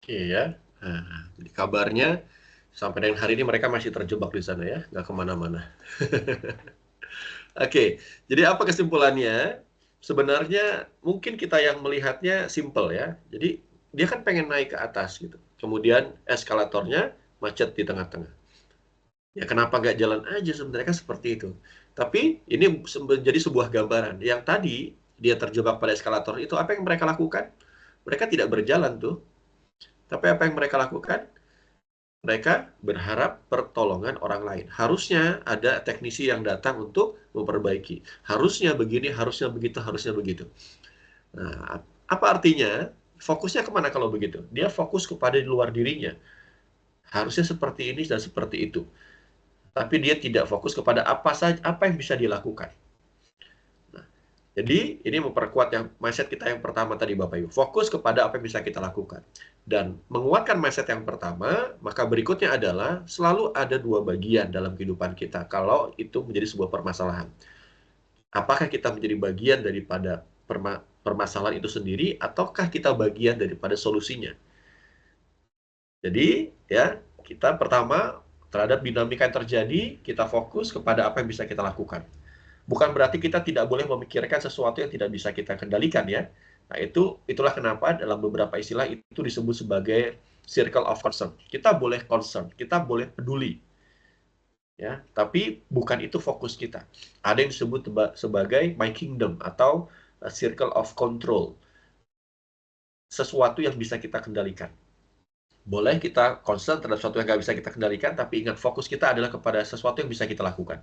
Oke ya. Nah, jadi kabarnya sampai dengan hari ini mereka masih terjebak di sana ya, nggak kemana-mana. Oke, jadi apa kesimpulannya? Sebenarnya mungkin kita yang melihatnya simple ya. Jadi dia kan pengen naik ke atas gitu. Kemudian eskalatornya macet di tengah-tengah. Ya kenapa nggak jalan aja sebenarnya kan seperti itu. Tapi ini menjadi sebuah gambaran. Yang tadi dia terjebak pada eskalator itu apa yang mereka lakukan? Mereka tidak berjalan tuh. Tapi apa yang mereka lakukan? Mereka berharap pertolongan orang lain. Harusnya ada teknisi yang datang untuk memperbaiki. Harusnya begini, harusnya begitu, harusnya begitu. Nah, apa artinya? Fokusnya kemana kalau begitu? Dia fokus kepada di luar dirinya. Harusnya seperti ini dan seperti itu. Tapi dia tidak fokus kepada apa saja, apa yang bisa dilakukan. Nah, jadi ini memperkuat yang mindset kita yang pertama tadi Bapak Ibu. Fokus kepada apa yang bisa kita lakukan. Dan menguatkan mindset yang pertama, maka berikutnya adalah selalu ada dua bagian dalam kehidupan kita kalau itu menjadi sebuah permasalahan. Apakah kita menjadi bagian daripada permasalahan itu sendiri, ataukah kita bagian daripada solusinya? Jadi, ya, kita pertama terhadap dinamika yang terjadi, kita fokus kepada apa yang bisa kita lakukan. Bukan berarti kita tidak boleh memikirkan sesuatu yang tidak bisa kita kendalikan ya. Nah, itulah kenapa dalam beberapa istilah itu disebut sebagai circle of concern. Kita boleh concern, kita boleh peduli. Ya, tapi bukan itu fokus kita. Ada yang disebut sebagai my kingdom atau circle of control. Sesuatu yang bisa kita kendalikan. Boleh kita concern terhadap sesuatu yang nggak bisa kita kendalikan, tapi ingat fokus kita adalah kepada sesuatu yang bisa kita lakukan.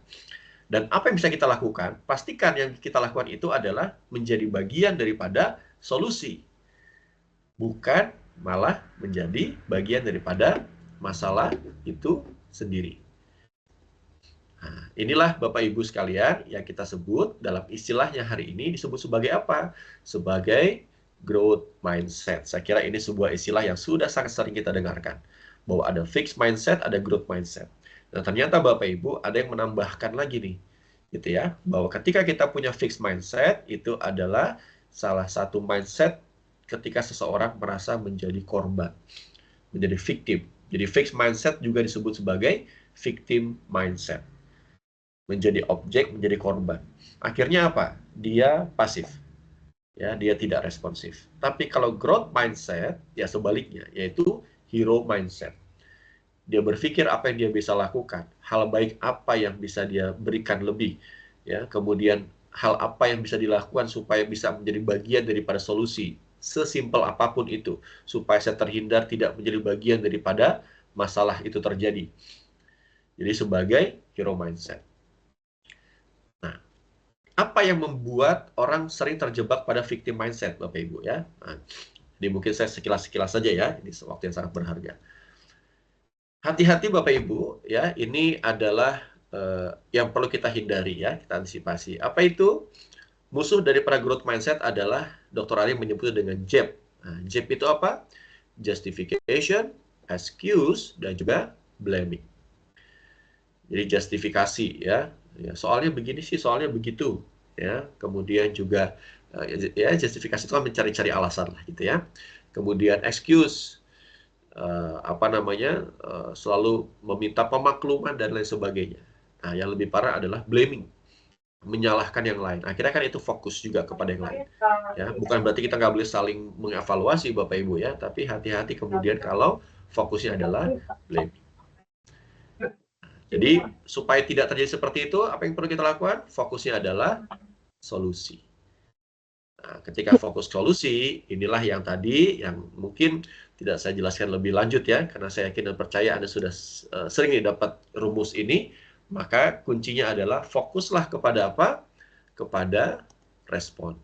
Dan apa yang bisa kita lakukan, pastikan yang kita lakukan itu adalah menjadi bagian daripada solusi. Bukan malah menjadi bagian daripada masalah itu sendiri. Nah, inilah Bapak Ibu sekalian yang kita sebut dalam istilahnya hari ini disebut sebagai apa? Sebagai growth mindset. Saya kira ini sebuah istilah yang sudah sangat sering kita dengarkan. bahwa ada fixed mindset, ada growth mindset. Nah, ternyata Bapak Ibu ada yang menambahkan lagi nih, gitu ya, bahwa ketika kita punya fixed mindset itu adalah salah satu mindset ketika seseorang merasa menjadi korban, menjadi victim. Jadi fixed mindset juga disebut sebagai victim mindset. Menjadi objek, menjadi korban. Akhirnya apa? Dia pasif. Ya, dia tidak responsif. Tapi kalau growth mindset, ya sebaliknya, yaitu hero mindset. Dia berpikir apa yang dia bisa lakukan, hal baik apa yang bisa dia berikan lebih, ya. Kemudian hal apa yang bisa dilakukan supaya bisa menjadi bagian daripada solusi, sesimpel apapun itu, supaya saya terhindar tidak menjadi bagian daripada masalah itu terjadi. Jadi sebagai hero mindset. Nah, apa yang membuat orang sering terjebak pada victim mindset, Bapak Ibu ya? Nah, ini mungkin saya sekilas-sekilas saja ya, ini waktu yang sangat berharga. Hati-hati Bapak Ibu ya, ini adalah yang perlu kita hindari ya, kita antisipasi. Apa itu? Musuh daripada growth mindset adalah Dr. Ali menyebutnya dengan JEP. Nah, JEP itu apa? Justification, excuse, dan juga blaming. Jadi justifikasi ya, soalnya begini sih, soalnya begitu ya. Kemudian juga ya justifikasi itu kan mencari-cari alasan lah gitu ya. Kemudian excuse, selalu meminta pemakluman dan lain sebagainya. Nah, yang lebih parah adalah blaming, menyalahkan yang lain. Akhirnya kan itu fokus juga kepada yang lain. Ya, bukan berarti kita nggak boleh saling mengevaluasi Bapak Ibu ya, tapi hati-hati kemudian kalau fokusnya adalah blaming. Jadi supaya tidak terjadi seperti itu, apa yang perlu kita lakukan? Fokusnya adalah solusi. Nah, ketika fokus solusi, inilah yang tadi yang mungkin tidak saya jelaskan lebih lanjut ya, karena saya yakin dan percaya Anda sudah sering dapat rumus ini. Maka kuncinya adalah fokuslah kepada apa? Kepada respon.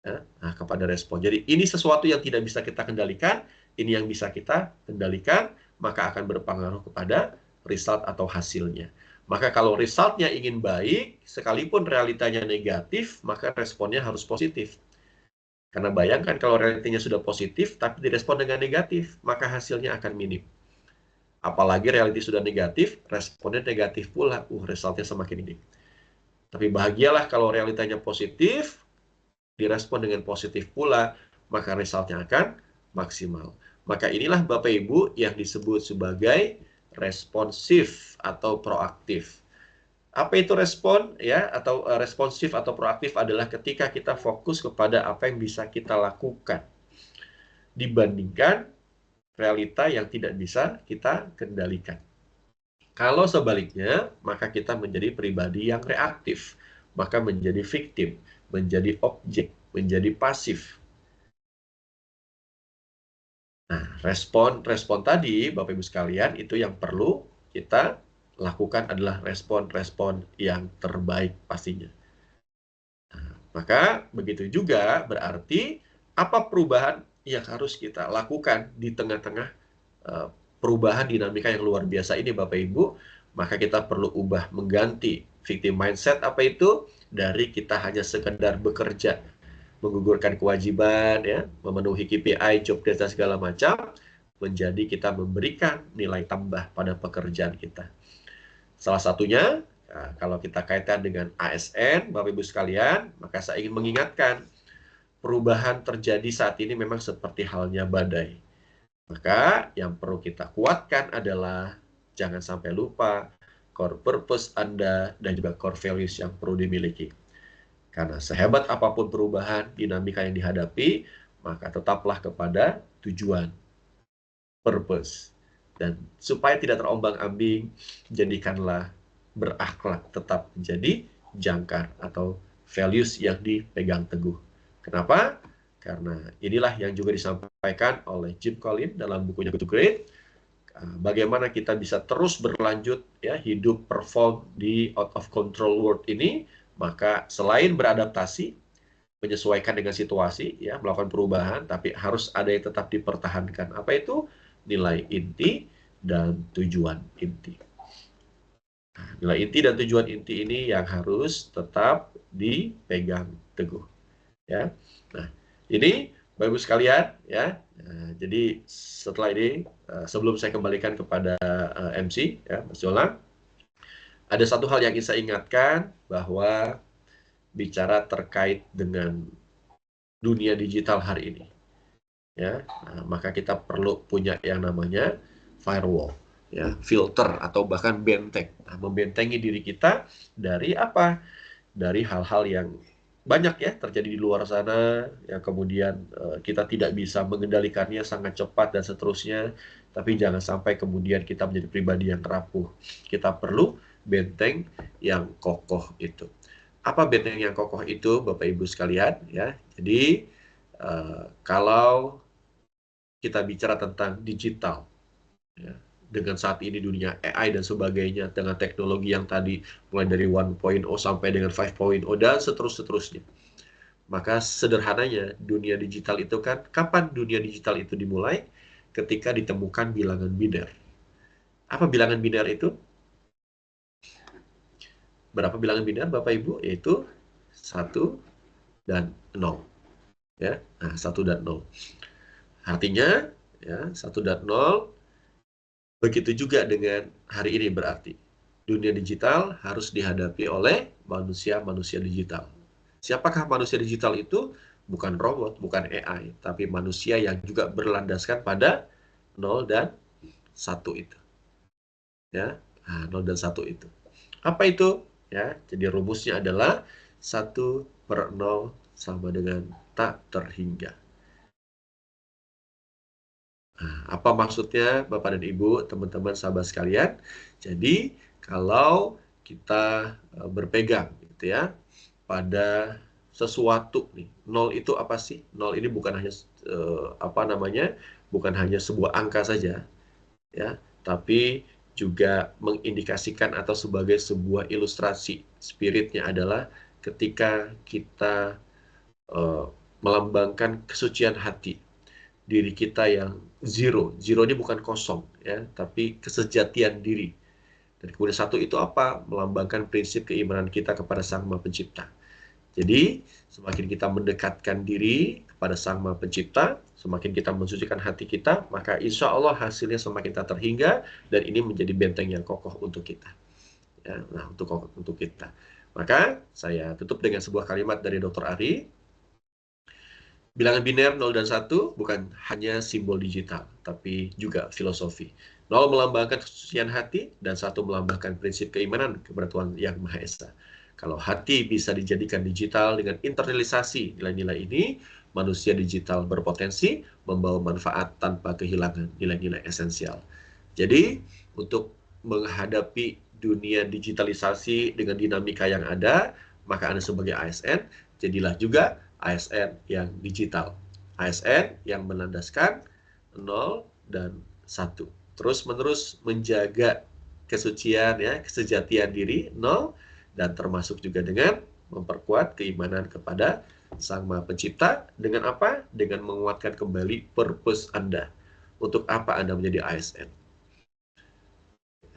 Ya, nah, kepada respon. Jadi ini sesuatu yang tidak bisa kita kendalikan, ini yang bisa kita kendalikan, maka akan berpengaruh kepada result atau hasilnya. Maka kalau resultnya ingin baik, sekalipun realitanya negatif, maka responnya harus positif. Karena bayangkan kalau realitanya sudah positif, tapi direspon dengan negatif, maka hasilnya akan minim. Apalagi realiti sudah negatif, responnya negatif pula, resultnya semakin minim. Tapi bahagialah kalau realitanya positif, direspon dengan positif pula, maka resultnya akan maksimal. Maka inilah Bapak Ibu yang disebut sebagai responsif atau proaktif. Apa itu respon ya atau responsif atau proaktif adalah ketika kita fokus kepada apa yang bisa kita lakukan dibandingkan realita yang tidak bisa kita kendalikan. Kalau sebaliknya, maka kita menjadi pribadi yang reaktif, maka menjadi victim, menjadi objek, menjadi pasif. Nah, respon tadi, Bapak Ibu sekalian, itu yang perlu kita lakukan adalah respon-respon yang terbaik pastinya. Nah, maka begitu juga berarti apa perubahan yang harus kita lakukan di tengah-tengah perubahan dinamika yang luar biasa ini Bapak Ibu, maka kita perlu ubah mengganti victim mindset apa itu dari kita hanya sekedar bekerja, menggugurkan kewajiban ya, memenuhi KPI, job desk dan segala macam, menjadi kita memberikan nilai tambah pada pekerjaan kita. Salah satunya kalau kita kaitkan dengan ASN, Bapak Ibu sekalian, maka saya ingin mengingatkan perubahan terjadi saat ini memang seperti halnya badai. Maka yang perlu kita kuatkan adalah jangan sampai lupa core purpose Anda dan juga core values yang perlu dimiliki. Karena sehebat apapun perubahan dinamika yang dihadapi, maka tetaplah kepada tujuan, purpose. Dan supaya tidak terombang-ambing, jadikanlah berakhlak tetap menjadi jangkar atau values yang dipegang teguh. Kenapa? Karena inilah yang juga disampaikan oleh Jim Collins dalam bukunya Good to Great. Bagaimana kita bisa terus berlanjut ya hidup perform di out of control world ini, maka selain beradaptasi, menyesuaikan dengan situasi ya, melakukan perubahan, tapi harus ada yang tetap dipertahankan. Apa itu? Nilai inti dan tujuan inti. Nah, nilai inti dan tujuan inti ini yang harus tetap dipegang teguh. Ya. Nah, ini Bapak Ibu sekalian ya. Nah, jadi setelah ini, sebelum saya kembalikan kepada MC, ya, Mas Jolang, ada satu hal yang ingin saya ingatkan, bahwa bicara terkait dengan dunia digital hari ini, ya, maka kita perlu punya yang namanya firewall, ya, filter atau bahkan benteng. Nah, membentengi diri kita dari apa? Dari hal-hal yang banyak ya terjadi di luar sana, yang kemudian kita tidak bisa mengendalikannya sangat cepat dan seterusnya. Tapi jangan sampai kemudian kita menjadi pribadi yang rapuh. Kita perlu benteng yang kokoh itu. Apa benteng yang kokoh itu, Bapak Ibu sekalian? Ya, jadi kalau kita bicara tentang digital, ya, dengan saat ini dunia AI dan sebagainya, dengan teknologi yang tadi mulai dari 1.0 sampai dengan 5.0 dan seterusnya. Maka sederhananya dunia digital itu kan, kapan dunia digital itu dimulai? Ketika ditemukan bilangan biner. Apa bilangan biner itu? Berapa bilangan biner Bapak Ibu? Yaitu 1 dan 0. Ya, nah 1 dan 0. Artinya ya 1 dan 0. Begitu juga dengan hari ini berarti. Dunia digital harus dihadapi oleh manusia-manusia digital. Siapakah manusia digital itu? Bukan robot, bukan AI, tapi manusia yang juga berlandaskan pada 0 dan 1 itu. Ya, nah, 0 dan 1 itu. Apa itu? Ya, jadi rumusnya adalah 1/0 sama dengan tak terhingga. Nah, apa maksudnya Bapak dan Ibu, teman-teman sahabat sekalian? Jadi kalau kita berpegang gitu ya pada sesuatu nih, 0 itu apa sih? 0 ini bukan hanya bukan hanya sebuah angka saja ya, tapi juga mengindikasikan atau sebagai sebuah ilustrasi. Spiritnya adalah ketika kita melambangkan kesucian hati diri kita yang zero. Zero ini bukan kosong ya, tapi kesejatian diri. Dan kemudian 1 itu apa? Melambangkan prinsip keimanan kita kepada Sang Maha Pencipta. Jadi, semakin kita mendekatkan diri kepada Sang Maha Pencipta, semakin kita mensucikan hati kita, maka insya Allah hasilnya semakin tak terhingga, dan ini menjadi benteng yang kokoh untuk kita. Ya, nah, untuk kita. Maka saya tutup dengan sebuah kalimat dari Dr. Ari. Bilangan biner 0 dan 1 bukan hanya simbol digital, tapi juga filosofi. 0 melambangkan kesucian hati, dan 1 melambangkan prinsip keimanan kepada Tuhan Yang Maha Esa. Kalau hati bisa dijadikan digital dengan internalisasi nilai-nilai ini, manusia digital berpotensi membawa manfaat tanpa kehilangan nilai-nilai esensial. Jadi, untuk menghadapi dunia digitalisasi dengan dinamika yang ada, maka Anda sebagai ASN, jadilah juga ASN yang digital. ASN yang melandaskan 0 dan 1. Terus-menerus menjaga kesucian ya, kesejatian diri 0, dan termasuk juga dengan memperkuat keimanan kepada Sang Maha Pencipta. Dengan apa? Dengan menguatkan kembali purpose Anda. Untuk apa Anda menjadi ASN?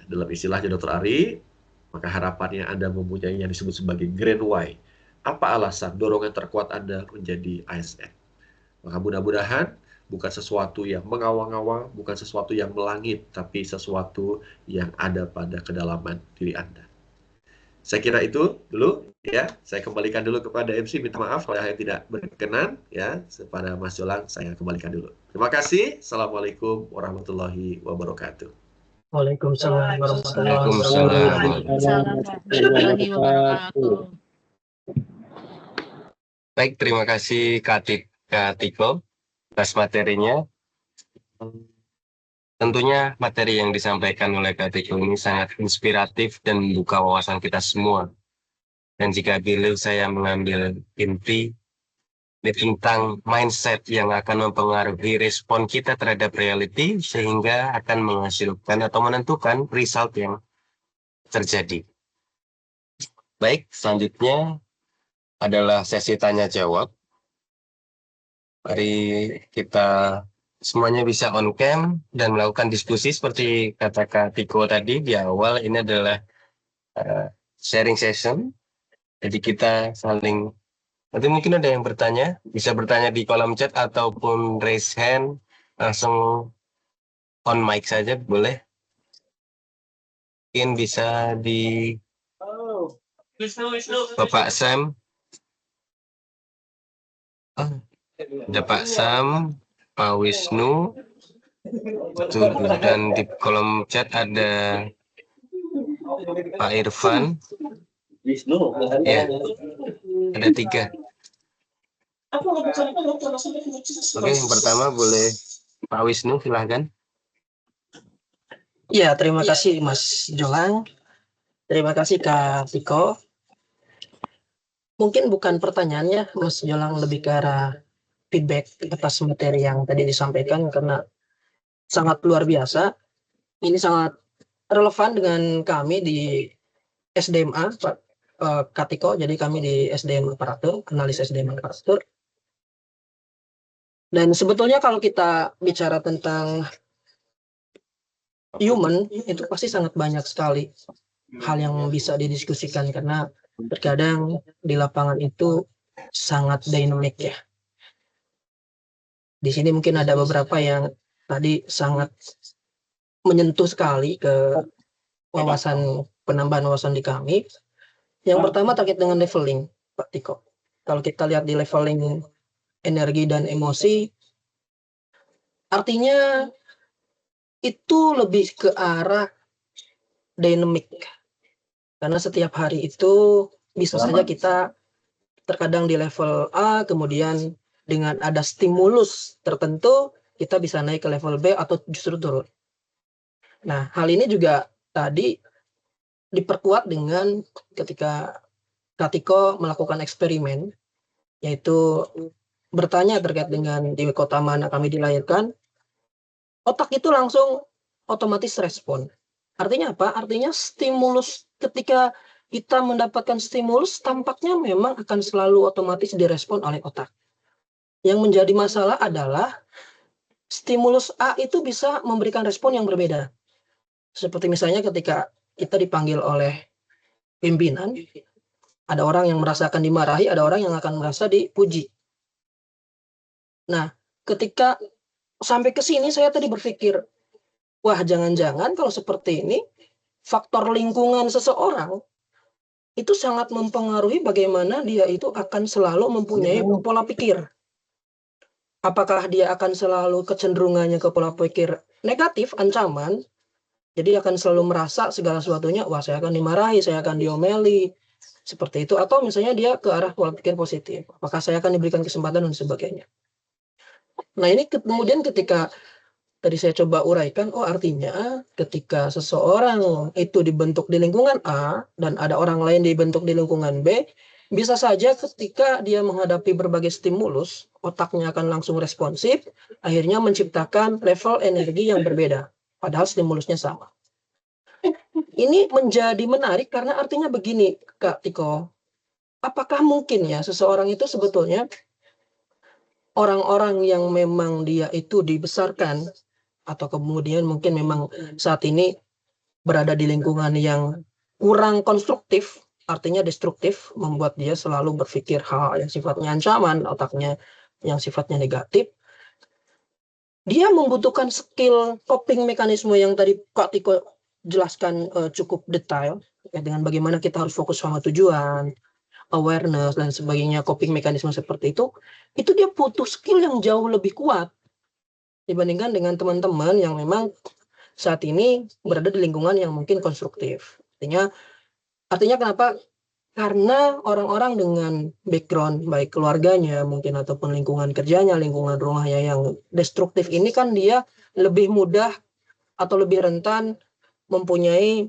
Dalam istilahnya Dr. Ari, maka harapannya Anda mempunyai yang disebut sebagai Grand Why. Apa alasan dorongan terkuat Anda menjadi ASN? Maka mudah-mudahan bukan sesuatu yang mengawang-awang, bukan sesuatu yang melangit, tapi sesuatu yang ada pada kedalaman diri Anda. Saya kira itu dulu ya. Saya kembalikan dulu kepada MC, minta maaf kalau yang tidak berkenan ya. Kepada Mas Jolang saya kembalikan dulu. Terima kasih. Assalamualaikum warahmatullahi wabarakatuh. Waalaikumsalam warahmatullahi Waalaikumsalam. Warahmatullahi wabarakatuh. Baik, terima kasih Kak Tiko atas materinya. Tentunya materi yang disampaikan oleh Kak Tiko ini sangat inspiratif dan membuka wawasan kita semua. Dan jika beliau saya mengambil inti ini tentang mindset yang akan mempengaruhi respon kita terhadap reality, sehingga akan menghasilkan atau menentukan result yang terjadi. Baik, selanjutnya adalah sesi tanya jawab. Mari kita semuanya bisa on cam dan melakukan diskusi seperti kata Kak Tiko tadi di awal. Ini adalah sharing session. Jadi kita saling, nanti mungkin ada yang bertanya, bisa bertanya di kolom chat ataupun raise hand langsung on mic saja boleh. Mungkin bisa di Bapak Sam. Oh, ada Pak Sam, Pak Wisnu, dan di kolom chat ada Pak Irfan. Ya, ada 3. Oke, yang pertama boleh Pak Wisnu, silahkan. Ya, terima kasih Mas Jolang. Terima kasih Kak Tiko. Mungkin bukan pertanyaannya, Mas Jolang, lebih ke arah feedback atas materi yang tadi disampaikan karena sangat luar biasa. Ini sangat relevan dengan kami di SDMA, Pak Kak Tiko. Jadi kami di SDM Aparatur, analis SDM Aparatur. Dan sebetulnya kalau kita bicara tentang human, itu pasti sangat banyak sekali hal yang bisa didiskusikan karena terkadang di lapangan itu sangat dynamic ya. Di sini mungkin ada beberapa yang tadi sangat menyentuh sekali ke penambahan wawasan di kami. Yang pertama terkait dengan leveling, Pak Tiko. Kalau kita lihat di leveling energi dan emosi, artinya itu lebih ke arah dynamic. Karena setiap hari itu bisa saja kita terkadang di level A, kemudian dengan ada stimulus tertentu, kita bisa naik ke level B atau justru turun. Nah, hal ini juga tadi diperkuat dengan ketika Kak Tiko melakukan eksperimen, yaitu bertanya terkait dengan di kota mana kami dilahirkan, otak itu langsung otomatis respon. Artinya apa? Artinya stimulus, ketika kita mendapatkan stimulus, tampaknya memang akan selalu otomatis direspon oleh otak. Yang menjadi masalah adalah stimulus A itu bisa memberikan respon yang berbeda. Seperti misalnya ketika kita dipanggil oleh pimpinan, ada orang yang merasakan dimarahi, ada orang yang akan merasa dipuji. Nah, ketika sampai ke sini saya tadi berpikir, wah jangan-jangan kalau seperti ini, faktor lingkungan seseorang itu sangat mempengaruhi bagaimana dia itu akan selalu mempunyai pola pikir. Apakah dia akan selalu kecenderungannya ke pola pikir negatif, ancaman, jadi akan selalu merasa segala sesuatunya, wah saya akan dimarahi, saya akan diomeli, seperti itu. Atau misalnya dia ke arah pola pikir positif, apakah saya akan diberikan kesempatan dan sebagainya. Nah ini kemudian ketika tadi saya coba uraikan, oh artinya ketika seseorang itu dibentuk di lingkungan A dan ada orang lain dibentuk di lingkungan B, bisa saja ketika dia menghadapi berbagai stimulus, otaknya akan langsung responsif, akhirnya menciptakan level energi yang berbeda, padahal stimulusnya sama. Ini menjadi menarik karena artinya begini, Kak Tiko, apakah mungkin ya seseorang itu sebetulnya orang-orang yang memang dia itu dibesarkan atau kemudian mungkin memang saat ini berada di lingkungan yang kurang konstruktif, artinya destruktif, membuat dia selalu berpikir hal yang sifatnya ancaman, otaknya yang sifatnya negatif. Dia membutuhkan skill coping mekanisme yang tadi Kak Tiko jelaskan cukup detail, ya, dengan bagaimana kita harus fokus sama tujuan, awareness, dan sebagainya, coping mekanisme seperti itu dia butuh skill yang jauh lebih kuat dibandingkan dengan teman-teman yang memang saat ini berada di lingkungan yang mungkin konstruktif. Artinya kenapa? Karena orang-orang dengan background baik keluarganya mungkin ataupun lingkungan kerjanya, lingkungan rumahnya yang destruktif ini kan dia lebih mudah atau lebih rentan mempunyai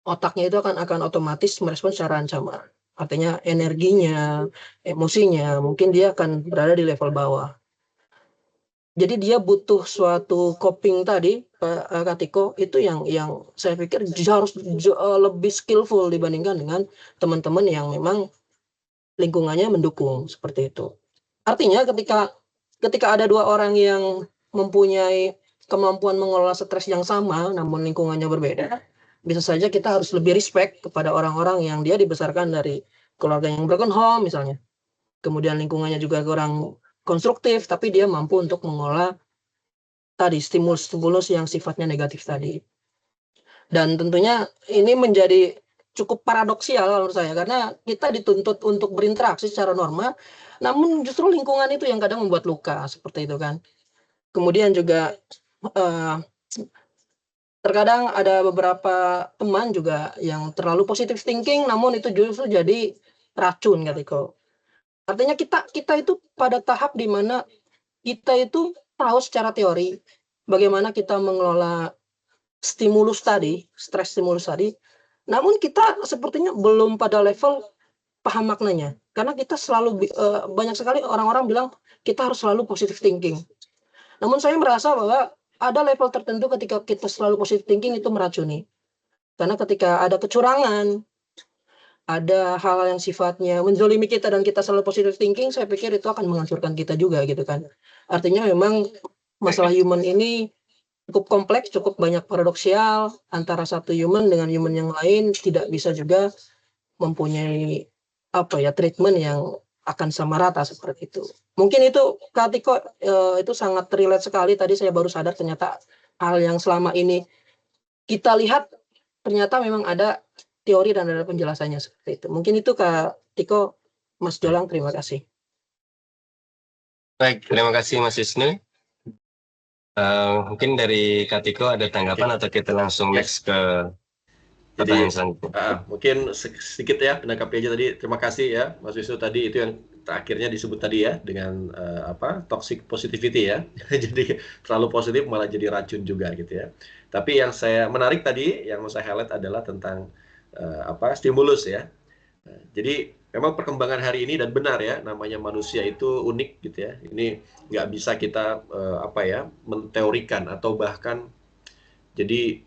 otaknya itu akan otomatis merespon secara ancaman. Artinya energinya, emosinya mungkin dia akan berada di level bawah. Jadi dia butuh suatu coping tadi, Kak Tiko, itu yang saya pikir harus lebih skillful dibandingkan dengan teman-teman yang memang lingkungannya mendukung seperti itu. Artinya ketika ada dua orang yang mempunyai kemampuan mengelola stres yang sama, namun lingkungannya berbeda, bisa saja kita harus lebih respect kepada orang-orang yang dia dibesarkan dari keluarga yang broken home misalnya. Kemudian lingkungannya juga kurang konstruktif, tapi dia mampu untuk mengolah tadi stimulus-stimulus yang sifatnya negatif tadi. Dan tentunya ini menjadi cukup paradoksial menurut saya, karena kita dituntut untuk berinteraksi secara normal, namun justru lingkungan itu yang kadang membuat luka seperti itu kan. Kemudian juga terkadang ada beberapa teman juga yang terlalu positive thinking, namun itu justru jadi racun Kak Tiko. Artinya kita itu pada tahap di mana kita itu tahu secara teori bagaimana kita mengelola stimulus tadi, stres stimulus tadi, namun kita sepertinya belum pada level paham maknanya. Karena kita selalu banyak sekali orang-orang bilang kita harus selalu positive thinking. Namun saya merasa bahwa ada level tertentu ketika kita selalu positive thinking itu meracuni. Karena ketika ada kecurangan, ada hal yang sifatnya menzolimi kita dan kita selalu positive thinking, saya pikir itu akan menghancurkan kita juga gitu kan. Artinya memang masalah human ini cukup kompleks, cukup banyak paradoksial antara satu human dengan human yang lain, tidak bisa juga mempunyai treatment yang akan sama rata seperti itu. Mungkin itu Kak Tiko itu sangat relate sekali. Tadi saya baru sadar ternyata hal yang selama ini kita lihat ternyata memang ada teori dan ada penjelasannya seperti itu. Mungkin itu Kak Tiko. Mas Jolang, terima kasih. Baik, terima kasih Mas Wisnu. Mungkin dari Kak Tiko ada tanggapan atau kita langsung next ke pertanyaan selanjutnya. Mungkin sedikit ya menanggapi aja tadi. Terima kasih ya Mas Wisnu tadi, itu yang akhirnya disebut tadi ya dengan toxic positivity ya. Jadi terlalu positif malah jadi racun juga gitu ya. Tapi yang saya menarik tadi yang mau saya highlight adalah tentang stimulus ya. Jadi memang perkembangan hari ini, dan benar ya, namanya manusia itu unik gitu ya. Ini nggak bisa kita menteorikan atau bahkan jadi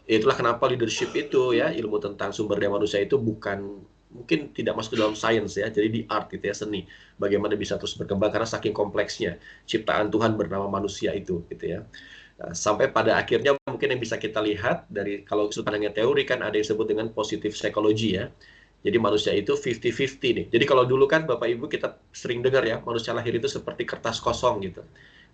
itulah kenapa leadership itu ya, ilmu tentang sumber daya manusia itu mungkin tidak masuk ke dalam sains ya, jadi di art gitu ya, seni. Bagaimana bisa terus berkembang karena saking kompleksnya ciptaan Tuhan bernama manusia itu gitu ya. Sampai pada akhirnya mungkin yang bisa kita lihat dari, kalau sudut pandangnya teori kan ada yang disebut dengan positive psychology ya. Jadi manusia itu 50-50 nih. Jadi kalau dulu kan Bapak Ibu kita sering dengar ya, manusia lahir itu seperti kertas kosong gitu.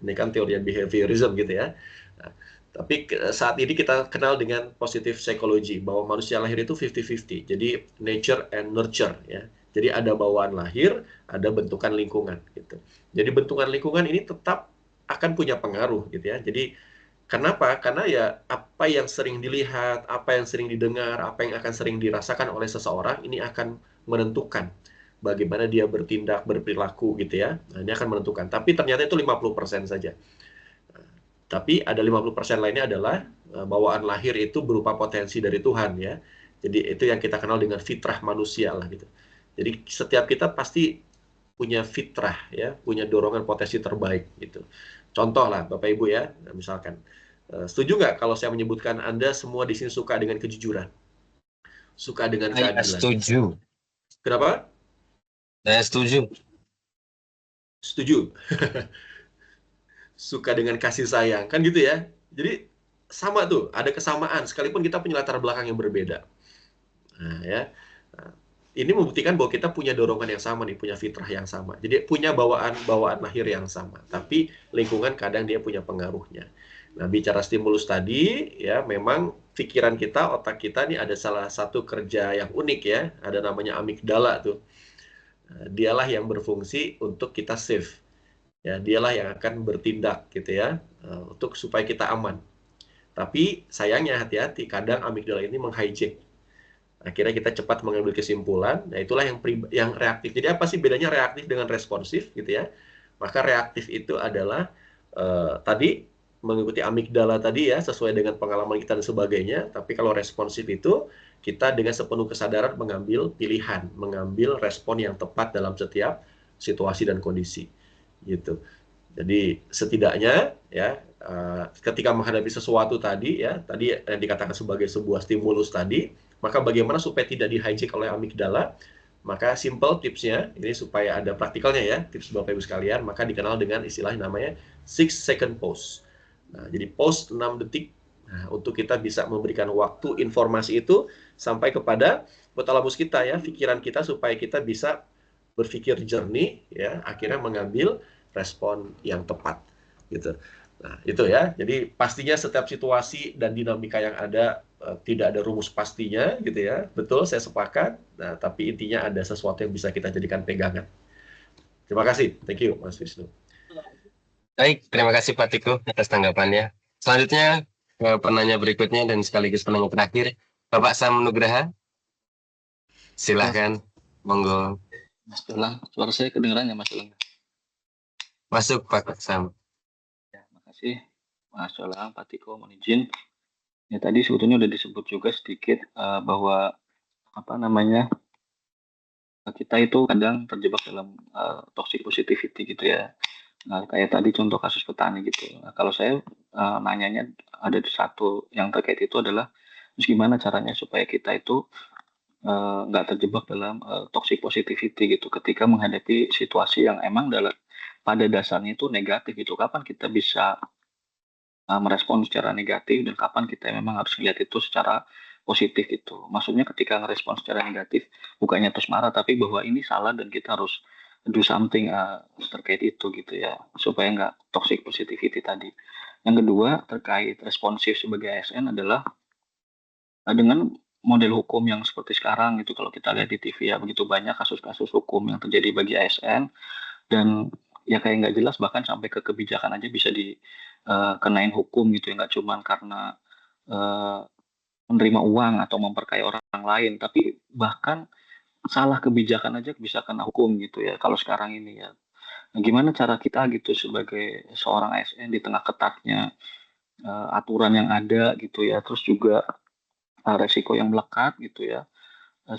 Ini kan teori behaviorism gitu ya. Nah, tapi saat ini kita kenal dengan positive psychology, bahwa manusia lahir itu 50-50. Jadi nature and nurture ya. Jadi ada bawaan lahir, ada bentukan lingkungan gitu. Jadi bentukan lingkungan ini tetap akan punya pengaruh gitu ya. Jadi kenapa? Karena ya apa yang sering dilihat, apa yang sering didengar, apa yang akan sering dirasakan oleh seseorang ini akan menentukan bagaimana dia bertindak, berperilaku gitu ya. Nah, ini akan menentukan. Tapi ternyata itu 50% saja. Tapi ada 50% lainnya adalah bawaan lahir itu berupa potensi dari Tuhan ya. Jadi itu yang kita kenal dengan fitrah manusia lah gitu. Jadi setiap kita pasti punya fitrah ya, punya dorongan potensi terbaik gitu. Contoh lah Bapak Ibu ya, misalkan setuju nggak kalau saya menyebutkan Anda semua di sini suka dengan kejujuran, suka dengan keadilan? Setuju. Kenapa? Saya setuju. Setuju. Suka dengan kasih sayang, kan gitu ya. Jadi sama tuh, ada kesamaan sekalipun kita punya latar belakang yang berbeda. Nah ya, ini membuktikan bahwa kita punya dorongan yang sama nih, punya fitrah yang sama. Jadi punya bawaan lahir yang sama. Tapi lingkungan kadang dia punya pengaruhnya. Nah, bicara stimulus tadi, ya memang pikiran kita, otak kita nih ada salah satu kerja yang unik ya. Ada namanya amigdala tuh. Dialah yang berfungsi untuk kita safe. Ya, dialah yang akan bertindak gitu ya, untuk supaya kita aman. Tapi sayangnya hati-hati, kadang amigdala ini menghijack. Akhirnya kita cepat mengambil kesimpulan. Nah, itulah yang reaktif. Jadi apa sih bedanya reaktif dengan responsif gitu ya? Maka reaktif itu adalah tadi mengikuti amigdala tadi ya, sesuai dengan pengalaman kita dan sebagainya. Tapi kalau responsif itu kita dengan sepenuh kesadaran mengambil pilihan, mengambil respon yang tepat dalam setiap situasi dan kondisi gitu. Jadi setidaknya ya ketika menghadapi sesuatu tadi ya, tadi yang dikatakan sebagai sebuah stimulus tadi, maka bagaimana supaya tidak di-hijack oleh amigdala? Maka simple tipsnya, ini supaya ada praktikalnya ya, tips Bapak Ibu sekalian, maka dikenal dengan istilah namanya 6-second pause. Nah, jadi pause 6 detik untuk kita bisa memberikan waktu informasi itu sampai kepada hipotalamus kita ya, pikiran kita, supaya kita bisa berpikir jernih ya, akhirnya mengambil respon yang tepat gitu. Nah, itu ya. Jadi pastinya setiap situasi dan dinamika yang ada tidak ada rumus pastinya gitu ya. Betul, saya sepakat. Nah, tapi intinya ada sesuatu yang bisa kita jadikan pegangan. Terima kasih. Thank you, Mas Wisnu. Baik, terima kasih Pak Tiko atas tanggapannya. Selanjutnya penanya berikutnya dan sekaligus penanya terakhir, Bapak Sam Nugraha. Silahkan, monggo. Mas Jolang, suara saya kedengeran ya Mas Jolang? Masuk Pak Sam. Ya, makasih Mas Jolang, Pak Tiko, mohon izin. Ya tadi sebetulnya udah disebut juga sedikit bahwa apa namanya kita itu kadang terjebak dalam toxic positivity gitu ya. Nah, kayak tadi contoh kasus petani gitu. Nah, kalau saya nanyanya ada satu yang terkait itu adalah terus gimana caranya supaya kita itu nggak terjebak dalam toxic positivity gitu ketika menghadapi situasi yang emang pada dasarnya itu negatif gitu. Kapan kita bisa merespon secara negatif dan kapan kita memang harus lihat itu secara positif gitu. Maksudnya ketika ngerespon secara negatif bukannya terus marah tapi bahwa ini salah dan kita harus do something terkait itu gitu ya supaya nggak toxic positivity tadi. Yang kedua terkait responsif sebagai ASN adalah dengan model hukum yang seperti sekarang gitu kalau kita lihat di TV ya begitu banyak kasus-kasus hukum yang terjadi bagi ASN dan ya kayak nggak jelas bahkan sampai ke kebijakan aja bisa dikenain hukum gitu ya nggak cuma karena menerima uang atau memperkaya orang lain tapi bahkan salah kebijakan aja bisa kena hukum gitu ya kalau sekarang ini ya. Nah, gimana cara kita gitu sebagai seorang ASN di tengah ketatnya aturan yang ada gitu ya terus juga resiko yang melekat gitu ya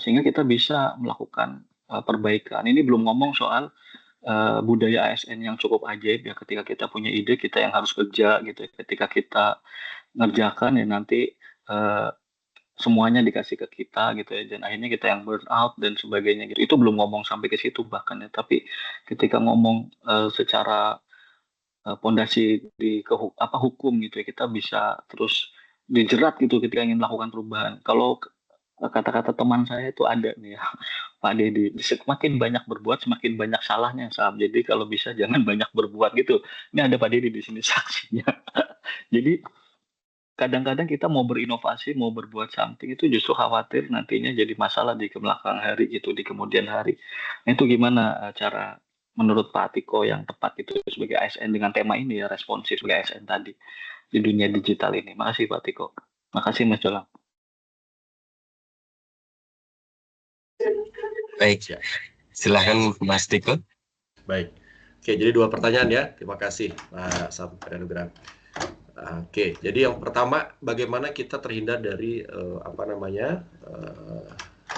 sehingga kita bisa melakukan perbaikan. Ini belum ngomong soal budaya ASN yang cukup ajaib ya ketika kita punya ide kita yang harus kerja gitu ya. Ketika kita ngerjakan ya nanti semuanya dikasih ke kita gitu ya dan akhirnya kita yang burn out dan sebagainya gitu. Itu belum ngomong sampai ke situ bahkan ya. Tapi ketika ngomong secara pondasi di hukum gitu ya kita bisa terus dijerat gitu ketika ingin melakukan perubahan. Kalau kata-kata teman saya itu ada nih ya Pak Deddy, semakin banyak berbuat semakin banyak salahnya Sam. Jadi kalau bisa jangan banyak berbuat gitu. Ini ada Pak Deddy di sini saksinya. Jadi kadang-kadang kita mau berinovasi, mau berbuat something itu justru khawatir nantinya jadi masalah di belakang hari gitu, di kemudian hari. Nah, itu gimana cara menurut Pak Tiko yang tepat itu sebagai ASN dengan tema ini ya responsif sebagai ASN tadi di dunia digital ini. Makasih Pak Tiko. Makasih Mas Jolang. Baik, silahkan Mas Tiko. Baik. Oke, jadi 2 pertanyaan ya. Terima kasih Pak Sam Nugraha. Oke, jadi yang pertama bagaimana kita terhindar dari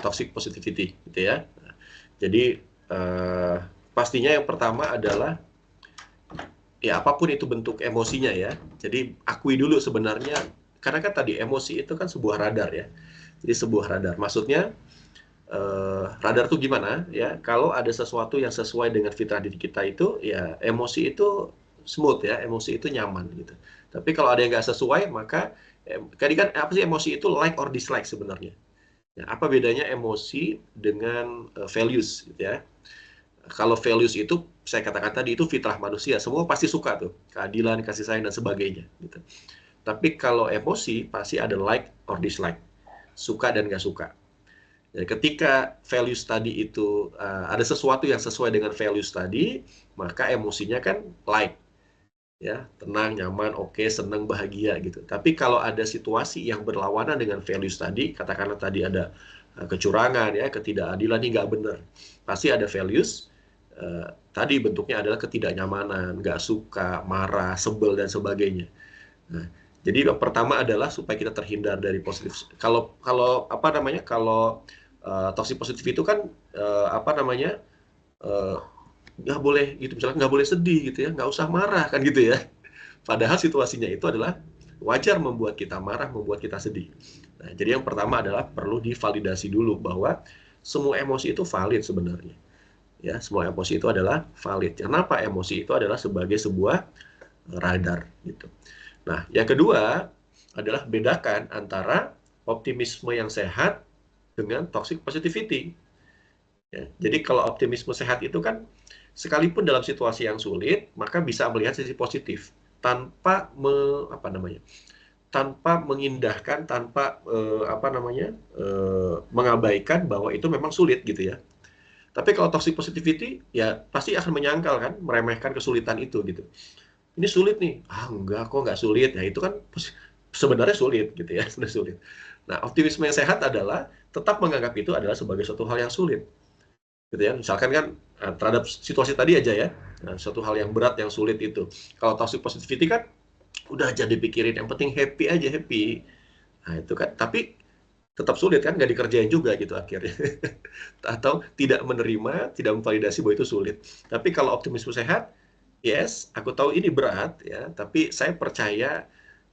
toxic positivity gitu ya. Jadi pastinya yang pertama adalah ya apapun itu bentuk emosinya ya. Jadi akui dulu sebenarnya karena kan tadi emosi itu kan sebuah radar ya. Jadi sebuah radar. Maksudnya radar tuh gimana ya? Kalau ada sesuatu yang sesuai dengan fitrah diri kita itu ya emosi itu smooth ya, emosi itu nyaman gitu. Tapi kalau ada yang nggak sesuai maka tadi kan apa sih emosi itu like or dislike sebenarnya. Ya, apa bedanya emosi dengan values gitu ya? Kalau values itu saya katakan tadi itu fitrah manusia, semua pasti suka tuh, keadilan, kasih sayang dan sebagainya gitu. Tapi kalau emosi pasti ada like or dislike, suka dan nggak suka. Jadi ketika values tadi itu ada sesuatu yang sesuai dengan values tadi, maka emosinya kan like. Ya, tenang, nyaman, oke, senang, bahagia gitu. Tapi kalau ada situasi yang berlawanan dengan values tadi, katakanlah tadi ada kecurangan ya, ketidakadilan ini nggak benar. Pasti ada values tadi bentuknya adalah ketidaknyamanan, nggak suka, marah, sebel dan sebagainya. Nah, jadi yang pertama adalah supaya kita terhindar dari positif. Kalau toxic positif itu kan nggak boleh gitu, misalnya nggak boleh sedih gitu ya, nggak usah marah kan gitu ya. Padahal situasinya itu adalah wajar membuat kita marah, membuat kita sedih. Nah, jadi yang pertama adalah perlu divalidasi dulu bahwa semua emosi itu valid sebenarnya. Ya, semua emosi itu adalah valid. Kenapa emosi itu adalah sebagai sebuah radar gitu. Nah, yang kedua adalah bedakan antara optimisme yang sehat dengan toxic positivity. Ya, jadi kalau optimisme sehat itu kan sekalipun dalam situasi yang sulit, maka bisa melihat sisi positif. tanpa tanpa mengindahkan, tanpa mengabaikan bahwa itu memang sulit gitu ya. Tapi kalau toxic positivity ya pasti akan menyangkal kan, meremehkan kesulitan itu gitu. Ini sulit nih, enggak kok, nggak sulit. Ya itu kan sebenarnya sulit gitu ya, sudah sulit. Nah, optimisme yang sehat adalah tetap menganggap itu adalah sebagai suatu hal yang sulit. Gitu ya. Misalkan kan terhadap situasi tadi aja ya, suatu hal yang berat, yang sulit itu. Kalau toxic positivity kan udah aja dipikirin, yang penting happy aja, happy. Nah, itu kan, tapi tetap sulit kan, nggak dikerjain juga gitu akhirnya. Atau tidak menerima, tidak memvalidasi bahwa itu sulit. Tapi kalau optimisme sehat, yes, aku tahu ini berat ya, tapi saya percaya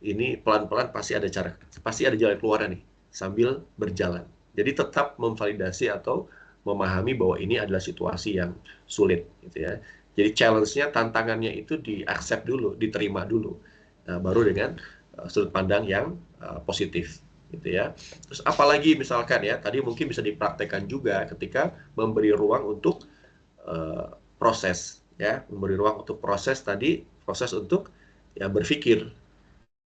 ini pelan-pelan pasti ada jalan keluarnya nih, sambil berjalan. Jadi tetap memvalidasi atau memahami bahwa ini adalah situasi yang sulit gitu ya. Jadi challenge-nya, tantangannya itu di-accept dulu, diterima dulu. Nah, baru dengan sudut pandang yang positif gitu ya. Terus apalagi misalkan ya, tadi mungkin bisa dipraktekkan juga ketika memberi ruang untuk proses ya, memberi ruang untuk proses untuk ya berpikir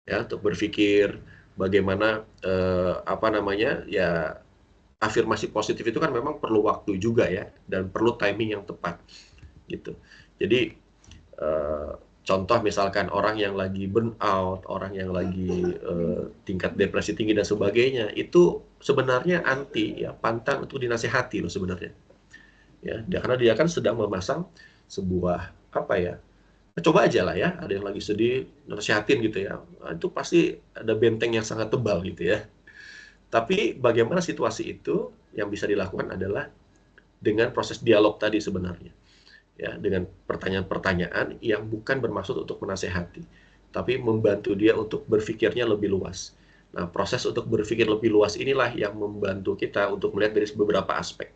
ya, untuk berpikir bagaimana ya, afirmasi positif itu kan memang perlu waktu juga ya, dan perlu timing yang tepat gitu. Jadi contoh misalkan orang yang lagi burn out, orang yang lagi tingkat depresi tinggi dan sebagainya, itu sebenarnya pantang untuk dinasehati loh sebenarnya. Ya, karena dia kan sedang memasang sebuah coba aja lah ya, ada yang lagi sedih, nasihatin gitu ya. Nah, itu pasti ada benteng yang sangat tebal gitu ya. Tapi bagaimana situasi itu yang bisa dilakukan adalah dengan proses dialog tadi sebenarnya. Ya, dengan pertanyaan-pertanyaan yang bukan bermaksud untuk menasehati, tapi membantu dia untuk berpikirnya lebih luas. Nah, proses untuk berpikir lebih luas inilah yang membantu kita untuk melihat dari beberapa aspek.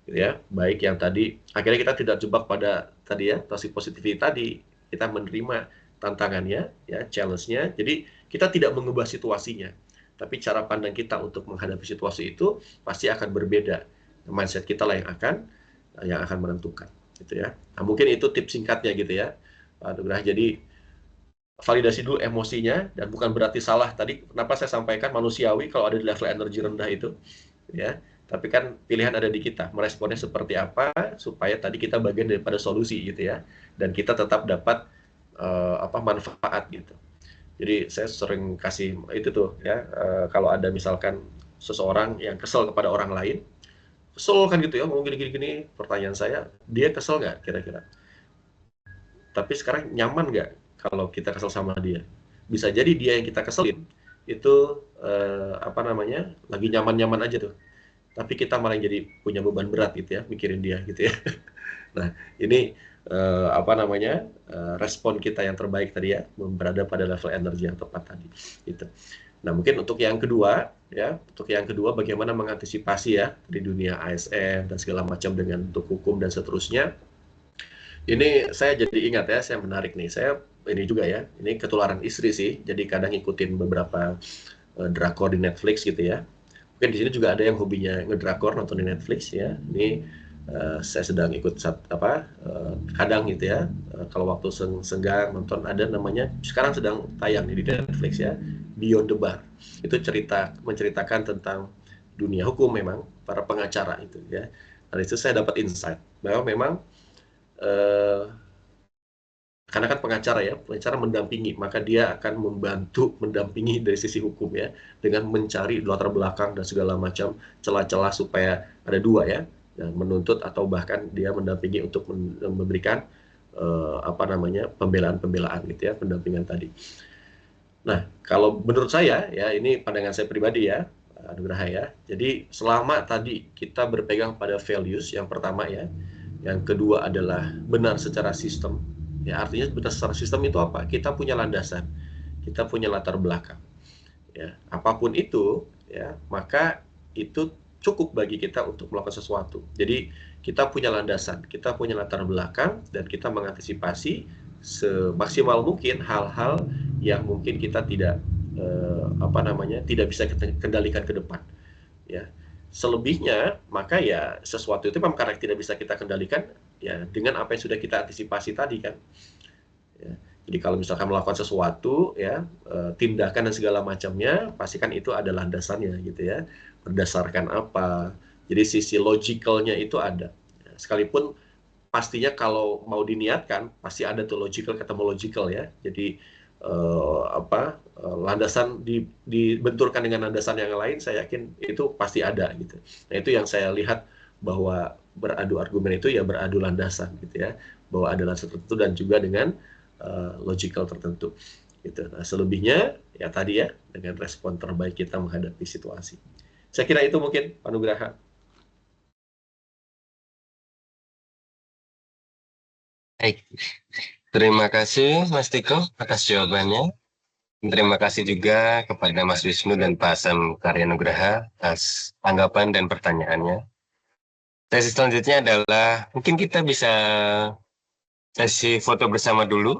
Gitu ya, baik yang tadi, akhirnya kita tidak jebak pada tadi ya, toxic positivity tadi, kita menerima tantangannya, ya, challenge-nya, jadi kita tidak mengubah situasinya, tapi cara pandang kita untuk menghadapi situasi itu pasti akan berbeda. Mindset kita lah yang akan menentukan. Gitu ya. Nah, mungkin itu tips singkatnya gitu ya, Pak Nugrah. Jadi validasi dulu emosinya, dan bukan berarti salah tadi kenapa saya sampaikan manusiawi kalau ada di level energi rendah itu ya, tapi kan pilihan ada di kita meresponnya seperti apa supaya tadi kita bagian daripada solusi gitu ya, dan kita tetap dapat manfaat gitu. Jadi saya sering kasih itu tuh ya, kalau ada misalkan seseorang yang kesel kepada orang lain, kesel kan gitu ya, ngomong gini-gini, pertanyaan saya, dia kesel nggak kira-kira? Tapi sekarang nyaman nggak kalau kita kesel sama dia? Bisa jadi dia yang kita keselin itu lagi nyaman-nyaman aja tuh, tapi kita malah jadi punya beban berat gitu ya, mikirin dia gitu ya. Nah, ini respon kita yang terbaik tadi ya, berada pada level energi yang tepat tadi gitu. Nah, mungkin untuk yang kedua bagaimana mengantisipasi ya di dunia ASN dan segala macam dengan bentuk hukum dan seterusnya. Ini saya jadi ingat ya, saya menarik nih. Saya ini juga ya, ini ketularan istri sih. Jadi kadang ngikutin beberapa drakor di Netflix gitu ya. Mungkin di sini juga ada yang hobinya ngedrakor, nonton di Netflix ya. Ini saya sedang ikut kadang gitu ya, kalau waktu senggang nonton, ada namanya sekarang sedang tayang di Netflix ya, Beyond the Bar. Itu menceritakan tentang dunia hukum, memang para pengacara itu ya. Dari itu saya dapat insight bahwa memang karena kan pengacara mendampingi, maka dia akan membantu mendampingi dari sisi hukum ya, dengan mencari latar belakang dan segala macam celah-celah supaya ada dua ya, menuntut atau bahkan dia mendampingi untuk memberikan pembelaan gitu ya, pendampingan tadi. Nah, kalau menurut saya ya, ini pandangan saya pribadi ya, Nugraha ya. Jadi selama tadi kita berpegang pada values yang pertama ya, yang kedua adalah benar secara sistem. Ya, artinya benar secara sistem itu apa? Kita punya landasan, kita punya latar belakang. Ya, apapun itu ya, maka itu cukup bagi kita untuk melakukan sesuatu. Jadi kita punya landasan, kita punya latar belakang, dan kita mengantisipasi semaksimal mungkin hal-hal yang mungkin kita tidak tidak bisa kita kendalikan ke depan. Ya, selebihnya maka ya sesuatu itu memang karena tidak bisa kita kendalikan ya, dengan apa yang sudah kita antisipasi tadi kan. Ya, Jadi kalau misalkan melakukan sesuatu ya, tindakan dan segala macamnya, pastikan itu ada landasannya gitu ya. Berdasarkan apa? Jadi sisi logicalnya itu ada. Ya, sekalipun pastinya kalau mau diniatkan pasti ada tuh logical ketemu logical ya. Jadi landasan dibenturkan dengan landasan yang lain, saya yakin itu pasti ada gitu. Nah itu yang saya lihat bahwa beradu argumen itu ya beradu landasan gitu ya, bahwa ada landasan tertentu dan juga dengan logical tertentu gitu. Nah selebihnya ya tadi ya dengan respon terbaik kita menghadapi situasi. Saya kira itu mungkin Pak Nugraha. Baik, terima kasih Mas Tiko atas jawabannya. Terima kasih juga kepada Mas Wisnu dan Pak Sam Karya Nugraha atas tanggapan dan pertanyaannya. Sesi selanjutnya adalah mungkin kita bisa sesi foto bersama dulu.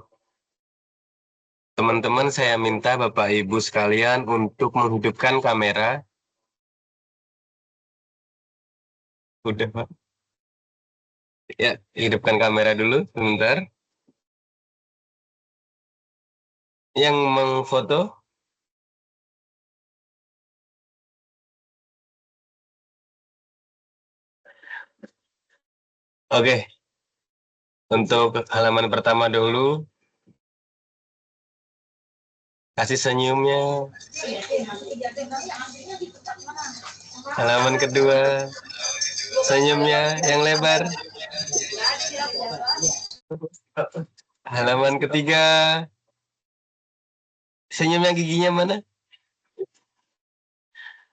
Teman-teman, saya minta Bapak Ibu sekalian untuk menghidupkan kamera. Udah, Pak. Ya, hidupkan kamera dulu sebentar. Yang mengfoto, oke. Untuk halaman pertama dulu, kasih senyumnya. Halaman kedua, senyumnya yang lebar. Halaman ketiga, senyumnya giginya mana?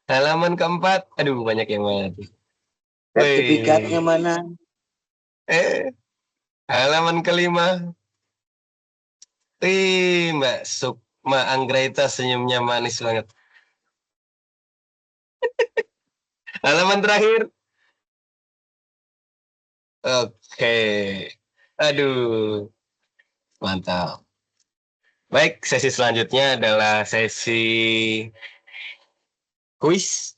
Halaman keempat, aduh banyak yang mati. Sertifikatnya mana? Halaman kelima, Mbak Sukma Anggraita senyumnya manis banget. Halaman terakhir, oke, aduh, mantap. Baik, sesi selanjutnya adalah sesi kuis.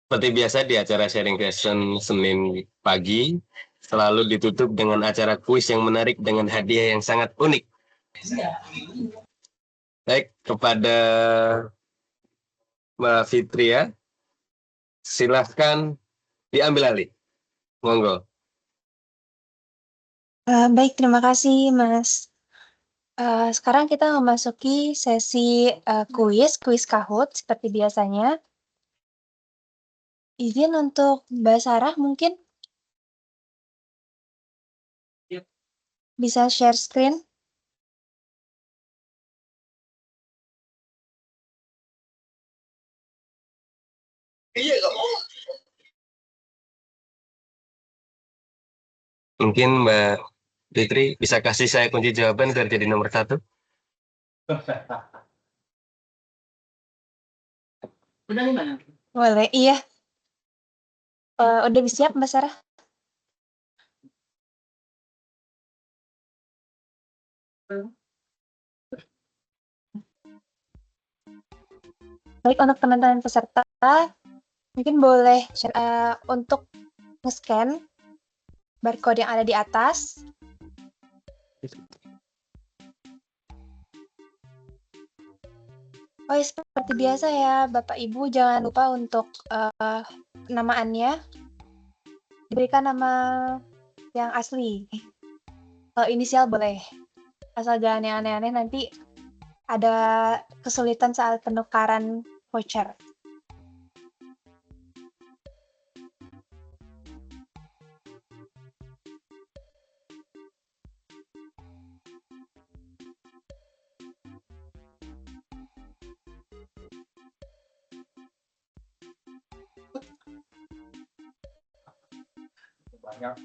Seperti biasa di acara sharing session Senin pagi, selalu ditutup dengan acara kuis yang menarik dengan hadiah yang sangat unik. Baik, kepada Mbak Fitria, silahkan diambil alih. Monggo. Baik, terima kasih Mas. Sekarang kita memasuki sesi kuis Kahoot seperti biasanya. Izin untuk Mbak Sarah mungkin bisa share screen. Mungkin Mbak Fitri bisa kasih saya kunci jawaban biar jadi nomor 1. Boleh, iya. Udah siap Mbak Sarah? Baik, untuk teman-teman peserta, mungkin boleh untuk nge-scan barcode yang ada di atas. Oh, seperti biasa ya, Bapak Ibu jangan lupa untuk namaannya diberikan nama yang asli. Kalau inisial boleh, asal jangan yang aneh-aneh, nanti ada kesulitan saat penukaran voucher. Banyak.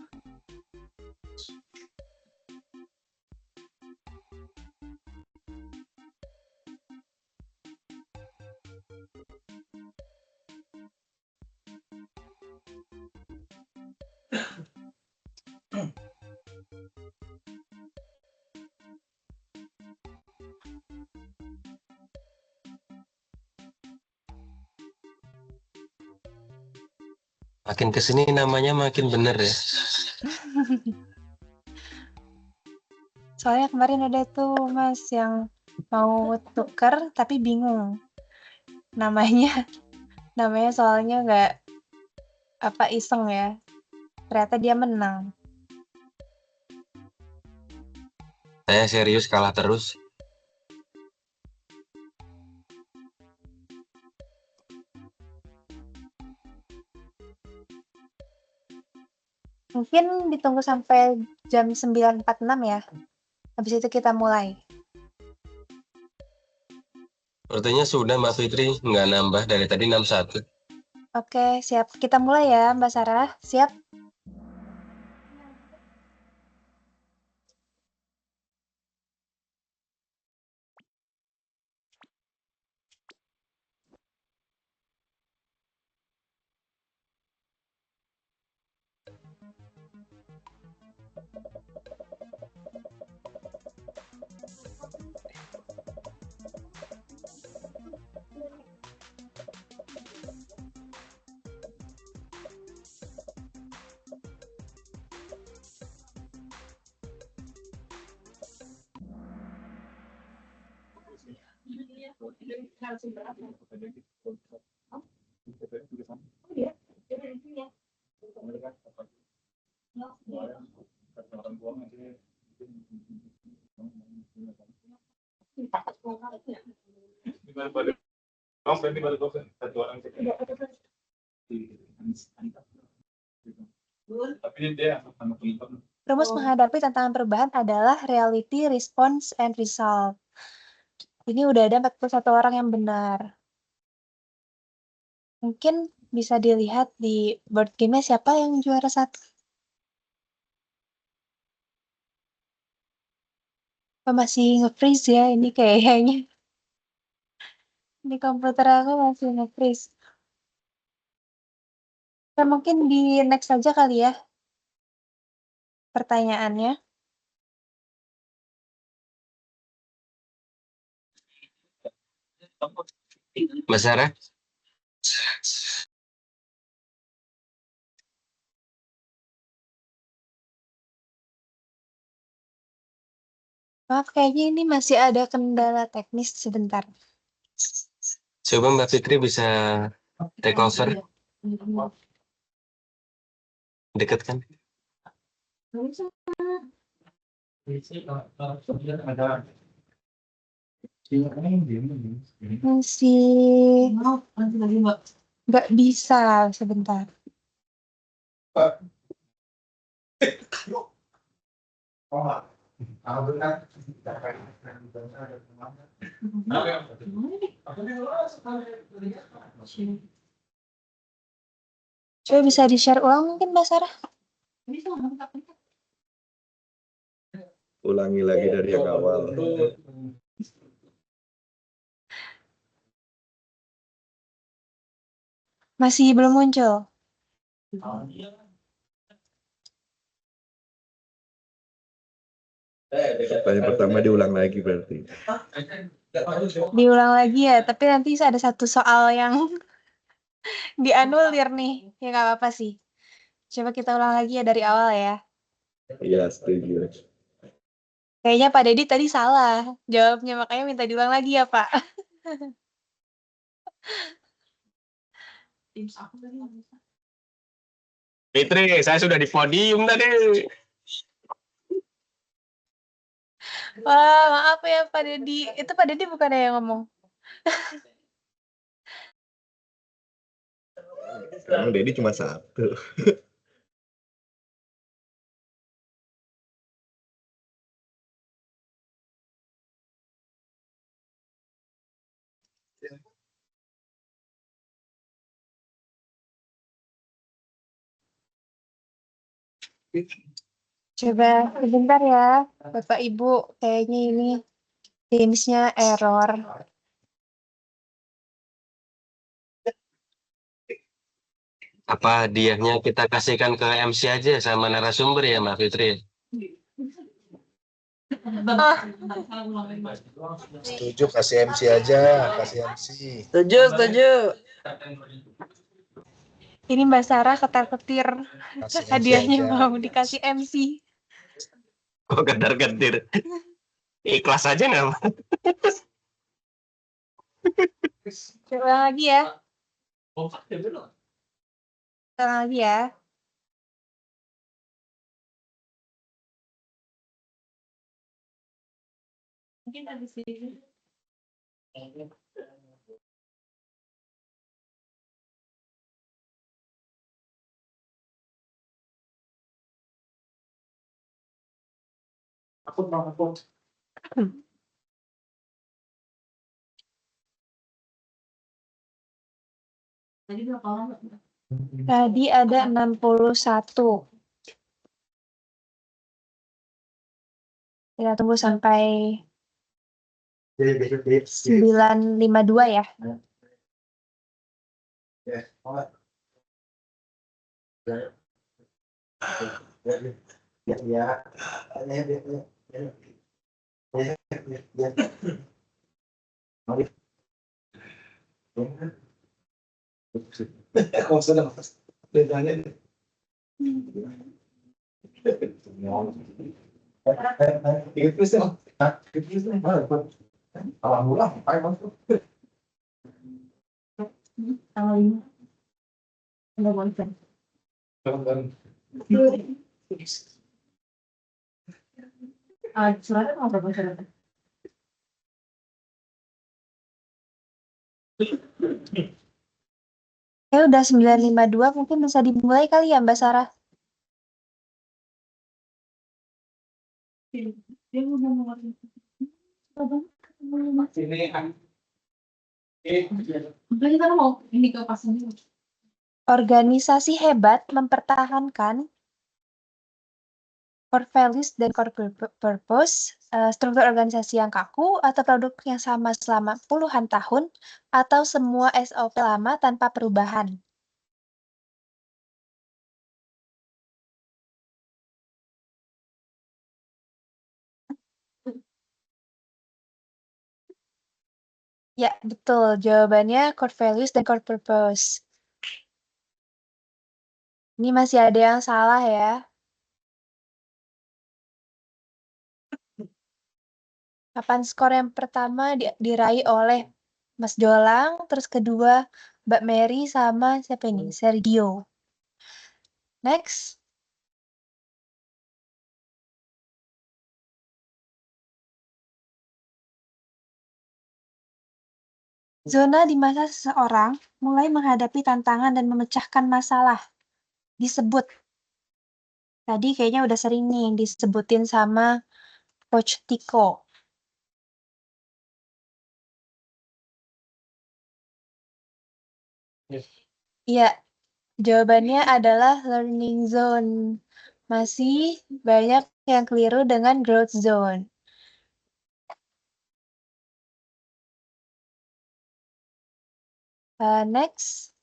Makin kesini namanya makin bener ya. Soalnya kemarin ada tuh Mas yang mau tuker tapi bingung. Namanya soalnya nggak iseng ya. Ternyata dia menang. Saya serius kalah terus. Mungkin ditunggu sampai jam 9.46 ya. Habis itu kita mulai. Sepertinya sudah Mbak Fitri, nggak nambah dari tadi 61. Oke, siap. Kita mulai ya, Mbak Sarah. Siap? Rumus menghadapi tantangan perubahan adalah reality, response, and result. Ini udah ada 41 orang yang benar. Mungkin bisa dilihat di board game-nya siapa yang juara 1. Masih nge-freeze ya ini kayaknya. Di komputer aku masih nge-freeze. Nah, mungkin di next aja kali ya pertanyaannya. Mbak Sarah? Maaf, kayaknya ini masih ada kendala teknis sebentar. Coba Mbak Fitri bisa take over. Deket kan? Masih nggak bisa sebentar. Coba bisa di-share ulang mungkin Mbak Sarah? Ulangi lagi dari yang awal. Masih belum muncul. Pertanyaan pertama diulang lagi berarti. Diulang lagi ya, tapi nanti ada satu soal yang dianulir nih. Ya nggak apa-apa sih. Coba kita ulang lagi ya dari awal ya. Iya, setuju. Kayaknya Pak Dedi tadi salah jawabnya, makanya minta diulang lagi ya Pak. Fitri, saya sudah di podium tadi. Wah, maaf ya Pak Dedi. Itu Pak Dedi bukannya yang ngomong. Sekarang Dedi cuma satu. Coba sebentar ya, Bapak Ibu. Kayaknya ini Teams-nya error. Apa hadiahnya kita kasihkan ke MC aja sama narasumber ya Mbak Fitri? Setuju, kasih MC aja, kasih MC. Setuju. Ini Mbak Sarah ketar-ketir Kasih MC hadiahnya aja. mau dikasih MC. Kok gedar-gedir? Ikhlas aja nggak? Coba lagi ya. Ulang lagi ya. Mungkin habis ini. Tadi ada 61. Kita tunggu sampai 952 ya. Tanggal 5. Enggak bosan. Suratnya mau berapa suratnya? Udah 952, mungkin bisa dimulai kali ya Mbak Sarah. Organisasi hebat mempertahankan core values dan core purpose, struktur organisasi yang kaku atau produk yang sama selama puluhan tahun, atau semua SOP lama tanpa perubahan. Ya, betul. Jawabannya core values dan core purpose. Ini masih ada yang salah ya. Papan skor yang pertama diraih oleh Mas Jolang, terus kedua Mbak Mary sama siapa ini? Sergio. Next. Zona di masa seseorang mulai menghadapi tantangan dan memecahkan masalah. Disebut. Tadi kayaknya udah sering nih disebutin sama Coach Tiko. Iya, jawabannya adalah learning zone. Masih banyak yang keliru dengan growth zone. Next.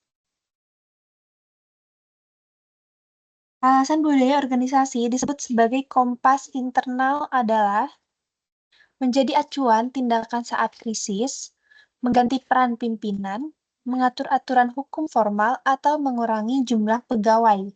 Alasan budaya organisasi disebut sebagai kompas internal adalah menjadi acuan tindakan saat krisis, mengganti peran pimpinan, mengatur aturan hukum formal, atau mengurangi jumlah pegawai.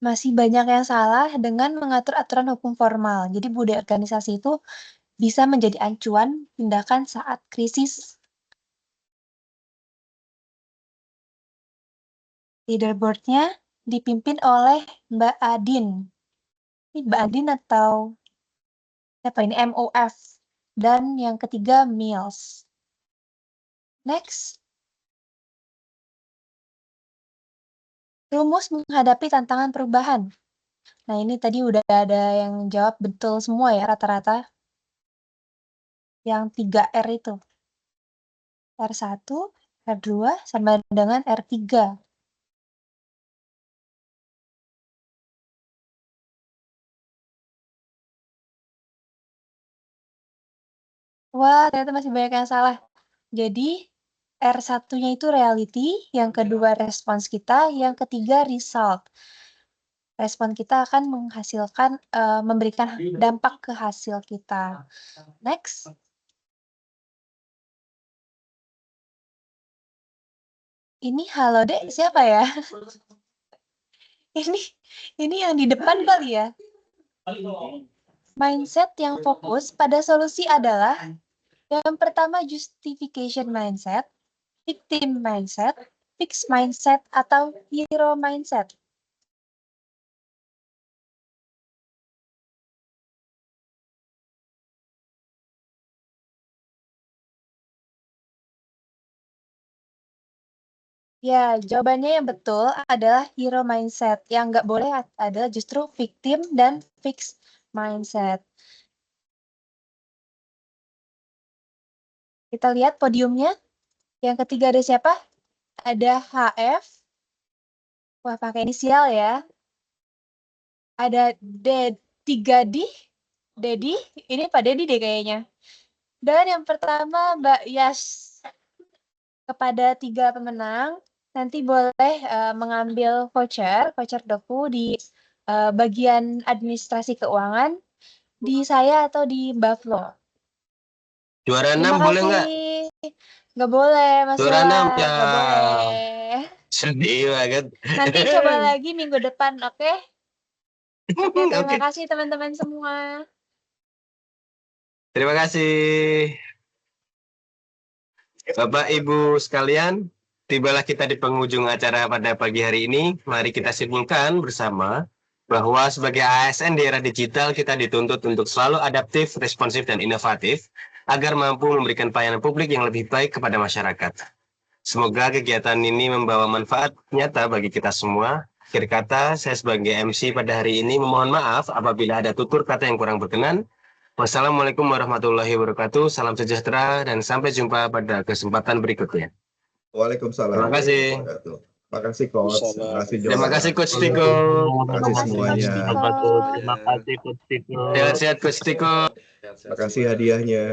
Masih banyak yang salah dengan mengatur aturan hukum formal. Jadi budaya organisasi itu bisa menjadi acuan tindakan saat krisis. Leaderboard-nya dipimpin oleh Mbak Adin. Ini Mbak Adin atau siapa ini? MOF. Dan yang ketiga Mills. Next. Rumus menghadapi tantangan perubahan. Nah, ini tadi udah ada yang jawab betul semua ya rata-rata. Yang 3R itu. R1, R2, sama dengan R3. Wah, ternyata masih banyak yang salah. Jadi, R1-nya itu reality, yang kedua respons kita, yang ketiga result. Respon kita akan menghasilkan, memberikan dampak ke hasil kita. Next. Ini halo dek, siapa ya? Ini yang di depan kali ya. Mindset yang fokus pada solusi adalah yang pertama justification mindset, victim mindset, fixed mindset, atau hero mindset. Ya, jawabannya yang betul adalah hero mindset. Yang nggak boleh adalah justru victim dan fixed mindset. Kita lihat podiumnya. Yang ketiga ada siapa? Ada HF. Wah, pakai inisial ya. Ada D3D. Dedi. Ini Pak Dedi deh kayaknya. Dan yang pertama Mbak Yas. Kepada 3 pemenang, nanti boleh mengambil voucher doku di bagian administrasi keuangan di saya atau di Mbak Flo. Juara 6 Terima boleh nggak? kasih. Nggak boleh, Mas Juara 6 Yola. ya. Nggak boleh. Sedih banget. Nanti coba lagi minggu depan, oke? Oke, terima Oke. kasih teman-teman semua. Terima kasih. Bapak Ibu sekalian, tibalah kita di penghujung acara pada pagi hari ini. Mari kita simpulkan bersama bahwa sebagai ASN di era digital kita dituntut untuk selalu adaptif, responsif, dan inovatif agar mampu memberikan pelayanan publik yang lebih baik kepada masyarakat. Semoga kegiatan ini membawa manfaat nyata bagi kita semua. Akhir kata, saya sebagai MC pada hari ini memohon maaf apabila ada tutur kata yang kurang berkenan. Wassalamualaikum warahmatullahi wabarakatuh. Salam sejahtera dan sampai jumpa pada kesempatan berikutnya. Waalaikumsalam. Terima kasih. Terima kasih Coach. Terima kasih Jola. Terima kasih Coach Tiko. Terima kasih semuanya. Terima kasih Coach Tiko. Sehat-sehat Coach Tiko. Terima kasih hadiahnya.